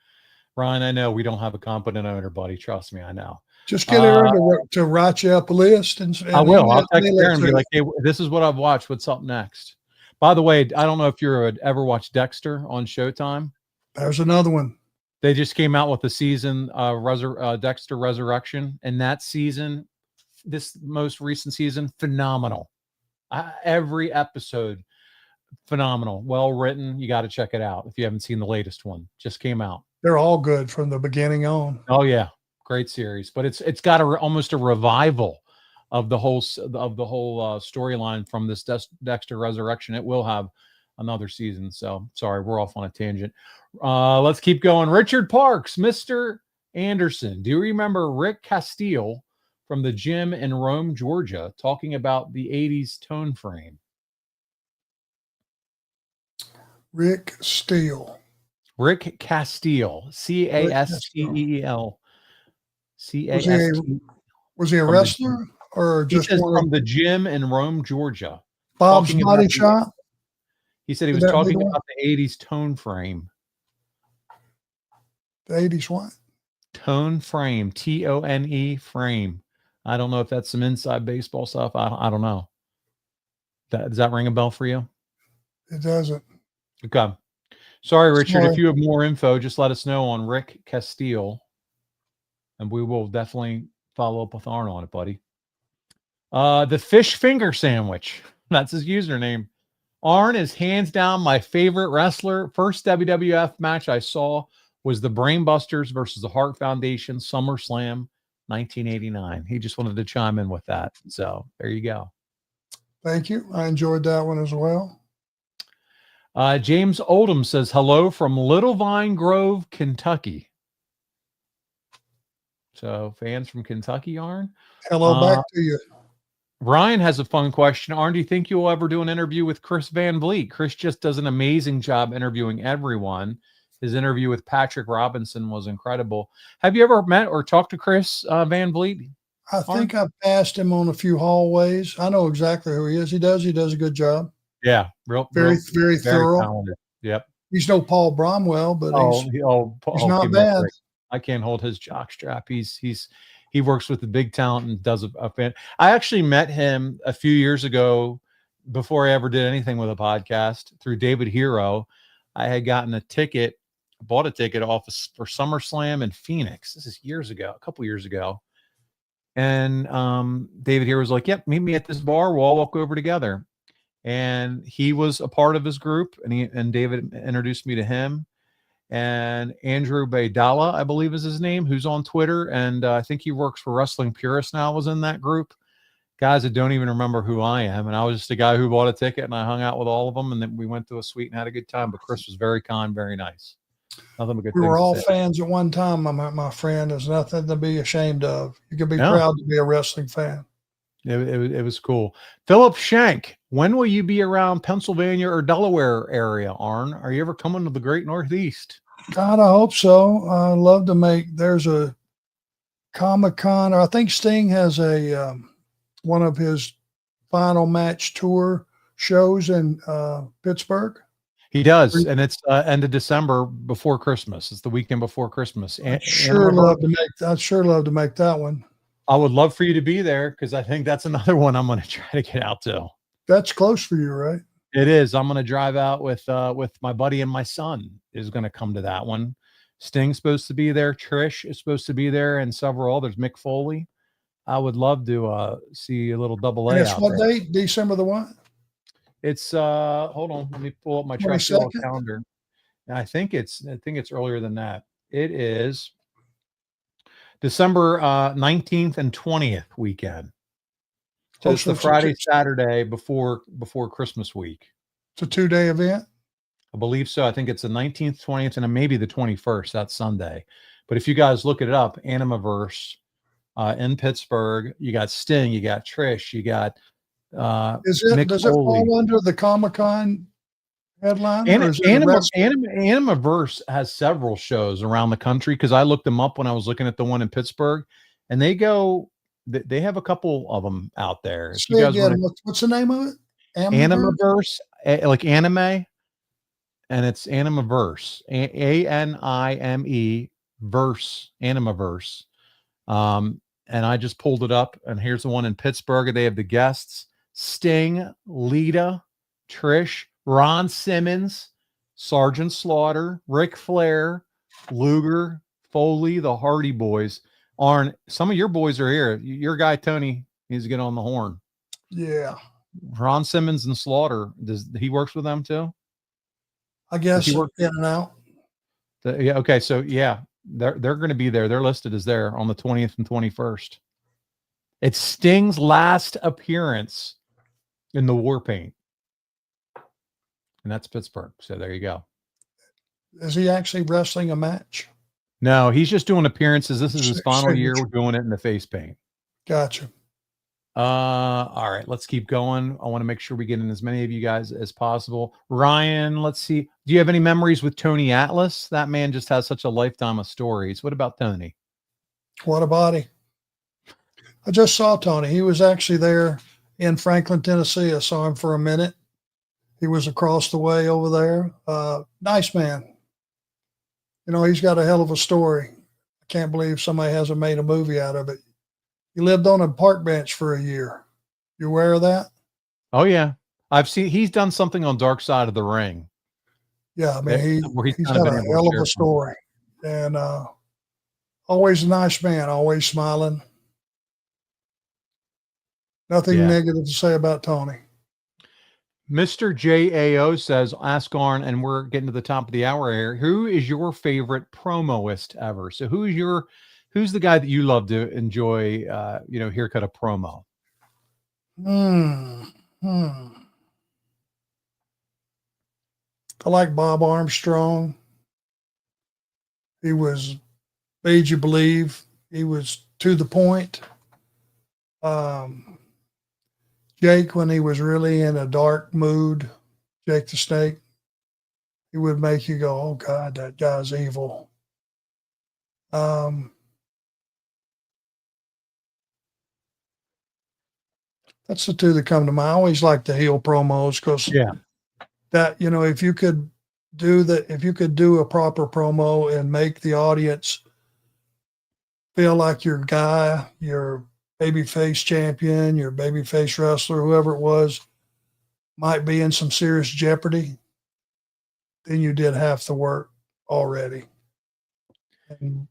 Speaker 1: Ryan, I know we don't have a competent owner, buddy. Trust me, I know.
Speaker 2: Just get her to write you up a list. And
Speaker 1: I will. I'll text her and be like, hey, this is what I've watched. What's up next? By the way, I don't know if you're ever watched Dexter on Showtime.
Speaker 2: There's another one.
Speaker 1: They just came out with the season, Dexter Resurrection. And that season, this most recent season, phenomenal. Every episode, phenomenal. Well written. You got to check it out if you haven't seen the latest one. Just came out.
Speaker 2: They're all good from the beginning on.
Speaker 1: Oh yeah, great series. But it's got almost a revival of the whole storyline from this Dexter Resurrection. It will have another season. So sorry, we're off on a tangent. Let's keep going. Richard Parks, Mr. Anderson. Do you remember Rick Castile from the gym in Rome, Georgia, talking about the 80s tone frame?
Speaker 2: Rick Castile,
Speaker 1: Casteel.
Speaker 2: Was he a wrestler or just
Speaker 1: from the gym in Rome, Georgia?
Speaker 2: Bob's Body Shop?
Speaker 1: He said he was talking about the 80s tone frame.
Speaker 2: The 80s what?
Speaker 1: Tone frame. TONE frame. I don't know if that's some inside baseball stuff. I don't know. Does that ring a bell for you?
Speaker 2: It doesn't.
Speaker 1: Okay. Sorry, Richard. If you have more info, just let us know on Rick Castile, and we will definitely follow up with Arn on it, buddy. The fish finger sandwich. That's his username. Arn is hands down my favorite wrestler. First WWF match I saw was the Brainbusters versus the Hart Foundation, SummerSlam, 1989. He just wanted to chime in with that. So there you go.
Speaker 2: Thank you. I enjoyed that one as well.
Speaker 1: James Oldham says, hello from Little Vine Grove, Kentucky. So fans from Kentucky, Arn.
Speaker 2: Hello back to you.
Speaker 1: Ryan has a fun question. Arn, do you think you'll ever do an interview with Chris Van Vliet? Chris just does an amazing job interviewing everyone. His interview with Patrick Robinson was incredible. Have you ever met or talked to Chris Van Vliet?
Speaker 2: I think I've passed him on a few hallways. I know exactly who he is. He does a good job.
Speaker 1: Yeah,
Speaker 2: very thorough.
Speaker 1: Talented. Yep.
Speaker 2: He's no Paul Bromwell, but he's not bad.
Speaker 1: I can't hold his jock strap. He works with the big talent and does a fan. I actually met him a few years ago before I ever did anything with a podcast through David Hero. I had gotten bought a ticket for SummerSlam in Phoenix. This is a couple years ago. And David Hero was like, yep, meet me at this bar. We'll all walk over together. And he was a part of his group, and David introduced me to him. And Andrew Baydala, I believe is his name, who's on Twitter, and I think he works for Wrestling Purist now, was in that group. Guys that don't even remember who I am, and I was just a guy who bought a ticket, and I hung out with all of them, and then we went to a suite and had a good time. But Chris was very kind, very nice. Nothing but good.
Speaker 2: We were all fans at one time, my friend. There's nothing to be ashamed of. You can be proud to be a wrestling fan.
Speaker 1: It was cool. Philip Shank, when will you be around Pennsylvania or Delaware area, Arn? Are you ever coming to the Great Northeast?
Speaker 2: God, I hope so. I'd love to there's a Comic-Con, or I think Sting has a one of his final match tour shows in Pittsburgh.
Speaker 1: He does, and it's end of December before Christmas. It's the weekend before Christmas.
Speaker 2: I'd sure love to make that one.
Speaker 1: I would love for you to be there because I think that's another one I'm going to try to get out to.
Speaker 2: That's close for you, right?
Speaker 1: It is. I'm going to drive out with my buddy, and my son is going to come to that one. Sting's supposed to be there. Trish is supposed to be there, and several others. Mick Foley. I would love to see a little double A.
Speaker 2: It's what date? December the what?
Speaker 1: It's hold on, let me pull up my travel calendar. I think it's earlier than that. It is December 19th and 20th weekend. So it's the Friday, Saturday before Christmas week.
Speaker 2: It's a 2-day event?
Speaker 1: I believe so. I think it's the 19th, 20th, and maybe the 21st. That's Sunday. But if you guys look it up, Animaverse in Pittsburgh, you got Sting, you got Trish, you got does it
Speaker 2: fall under the Comic-Con headline?
Speaker 1: Animaverse has several shows around the country because I looked them up when I was looking at the one in Pittsburgh, and they have a couple of them out there.
Speaker 2: What's the name of it?
Speaker 1: Animaverse, like anime, and it's Animaverse, ANIME verse, Animaverse. And I just pulled it up, and here's the one in Pittsburgh. They have the guests: Sting, Lita, Trish, Ron Simmons, Sergeant Slaughter, Ric Flair, Luger, Foley, the Hardy Boys. Arn, some of your boys are here. Your guy Tony needs to get on the horn.
Speaker 2: Yeah.
Speaker 1: Ron Simmons and Slaughter. He works with them too?
Speaker 2: I guess in and out.
Speaker 1: Yeah. Okay. So yeah, they're going to be there. They're listed as there on the 20th and 21st. It's Sting's last appearance in the war paint. And that's Pittsburgh. So there you go.
Speaker 2: Is he actually wrestling a match?
Speaker 1: No, he's just doing appearances. This is his final year. We're doing it in the face paint.
Speaker 2: Gotcha.
Speaker 1: All right, let's keep going. I want to make sure we get in as many of you guys as possible. Ryan, let's see. Do you have any memories with Tony Atlas? That man just has such a lifetime of stories. What about Tony?
Speaker 2: What a body. I just saw Tony. He was actually there in Franklin, Tennessee. I saw him for a minute. He was across the way over there. Nice man. You know, he's got a hell of a story. I can't believe somebody hasn't made a movie out of it. He lived on a park bench for a year. You aware of that?
Speaker 1: Oh, yeah. I've seen he's done something on Dark Side of the Ring.
Speaker 2: Yeah, I mean, he's got a hell of a story. And always a nice man, always smiling. Nothing negative to say about Tony.
Speaker 1: Mr. JAO says, Ask Arn, and we're getting to the top of the hour here. Who is your favorite promoist ever? So who's the guy that you love to enjoy, haircut a promo?
Speaker 2: I like Bob Armstrong. He was made you believe. He was to the point. Jake, when he was really in a dark mood, Jake the Snake, he would make you go, oh God, that guy's evil. That's the two that come to mind. I always like the heel promos because that, if you could do a proper promo and make the audience feel like your guy, your babyface champion, your babyface wrestler, whoever it was, might be in some serious jeopardy, then you did half the work already. And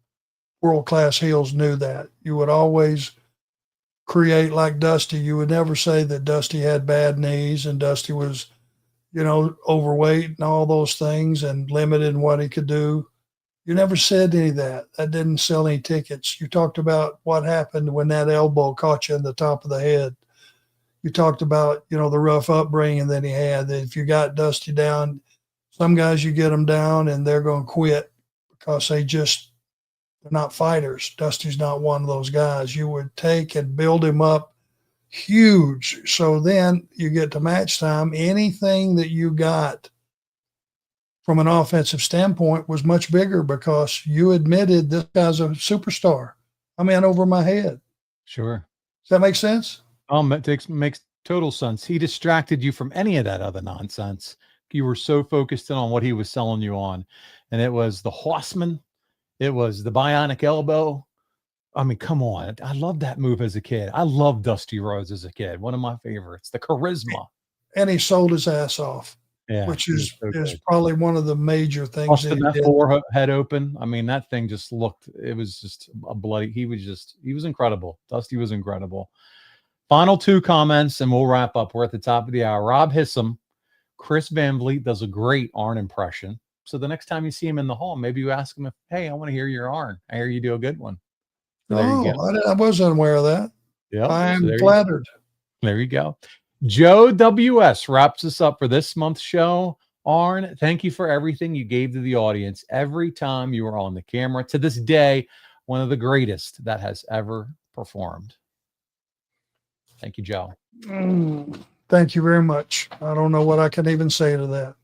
Speaker 2: world-class heels knew that. You would always create like Dusty. You would never say that Dusty had bad knees and Dusty was, overweight and all those things and limited in what he could do. You never said any of that. That didn't sell any tickets. You talked about what happened when that elbow caught you in the top of the head. You talked about, the rough upbringing that he had. That if you got Dusty down, some guys you get them down and they're going to quit because they're not fighters. Dusty's not one of those guys. You would take and build him up huge. So then you get to match time. Anything that you got from an offensive standpoint was much bigger because you admitted this guy's a superstar. I'm in over my head.
Speaker 1: Sure.
Speaker 2: Does that make sense?
Speaker 1: It makes total sense. He distracted you from any of that other nonsense. You were so focused in on what he was selling you on. And it was the Horsemen. It was the bionic elbow. I mean, come on. I loved that move as a kid. I loved Dusty Rhodes as a kid. One of my favorites. The charisma.
Speaker 2: And he sold his ass off.
Speaker 1: Yeah,
Speaker 2: which is probably one of the major things.
Speaker 1: Busted that forehead open. I mean, that thing just looked, it was just a bloody, he was incredible. Dusty was incredible. Final 2 comments and we'll wrap up. We're at the top of the hour. Rob Hissam, Chris Van Vliet does a great Arn impression. So the next time you see him in the hall, maybe you ask him, hey, I want to hear your Arn. I hear you do a good one. So
Speaker 2: I wasn't aware of that.
Speaker 1: Yeah,
Speaker 2: I am flattered.
Speaker 1: There you go. Joe WS wraps us up for this month's show. Arn, thank you for everything you gave to the audience every time you were on the camera. To this day, one of the greatest that has ever performed. Thank you, Joe.
Speaker 2: Thank you very much. I don't know what I can even say to that.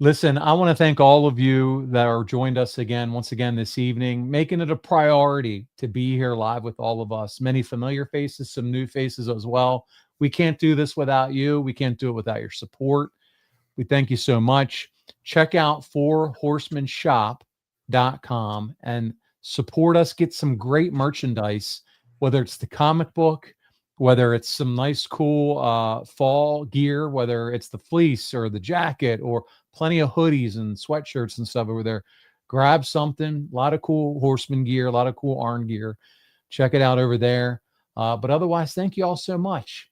Speaker 1: Listen, I want to thank all of you that are joined us once again this evening, making it a priority to be here live with all of us. Many familiar faces, some new faces as well. We can't do this without you. We can't do it without your support. We thank you so much. Check out 4horsemanshop.com and support us. Get some great merchandise, whether it's the comic book, whether it's some nice, cool fall gear, whether it's the fleece or the jacket or plenty of hoodies and sweatshirts and stuff over there. Grab something. A lot of cool Horseman gear, a lot of cool Arn gear. Check it out over there. But otherwise, thank you all so much.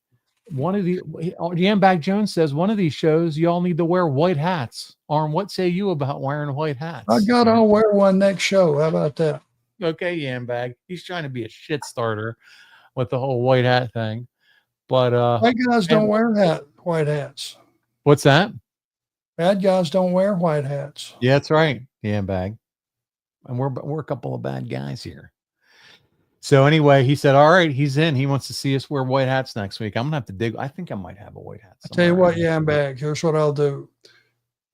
Speaker 1: Yambag Jones says, one of these shows, you all need to wear white hats. Arn, what say you about wearing white hats?
Speaker 2: I'll wear one next show. How about that?
Speaker 1: Okay, Yambag. He's trying to be a shit starter with the whole white hat thing. But
Speaker 2: white guys don't wear white hats.
Speaker 1: What's that?
Speaker 2: Bad guys don't wear white hats.
Speaker 1: Yeah, that's right. Yambag. And we're a couple of bad guys here. So anyway, he said, all right, he's in. He wants to see us wear white hats next week. I'm going to have to dig. I think I might have a white hat.
Speaker 2: I'll tell you what, Yambag, here's what I'll do.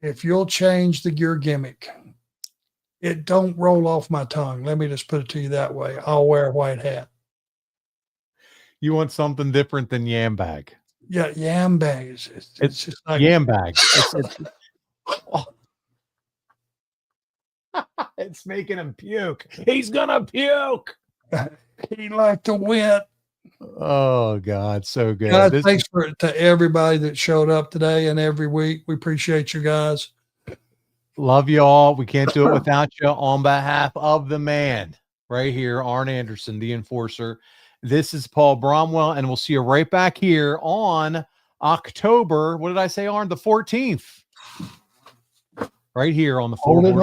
Speaker 2: If you'll change your gimmick, it don't roll off my tongue. Let me just put it to you that way. I'll wear a white hat.
Speaker 1: You want something different than Yambag?
Speaker 2: Yeah, Yambag. It's just like
Speaker 1: Yambag. It's making him puke. He's going to puke.
Speaker 2: He liked to win.
Speaker 1: Oh God, so good.
Speaker 2: Guys, thanks to everybody that showed up today and every week. We appreciate you guys.
Speaker 1: Love you all. We can't do it without you. On behalf of the man right here, Arn Anderson, the Enforcer. This is Paul Bromwell, and we'll see you right back here on October. What did I say, Arn? The 14th. Right here on the
Speaker 2: Hold it.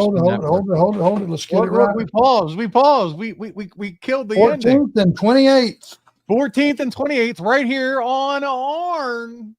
Speaker 2: Let's get it right.
Speaker 1: We paused. We killed the
Speaker 2: 14th
Speaker 1: ending.
Speaker 2: and 28th.
Speaker 1: 14th and 28th, right here on Arn.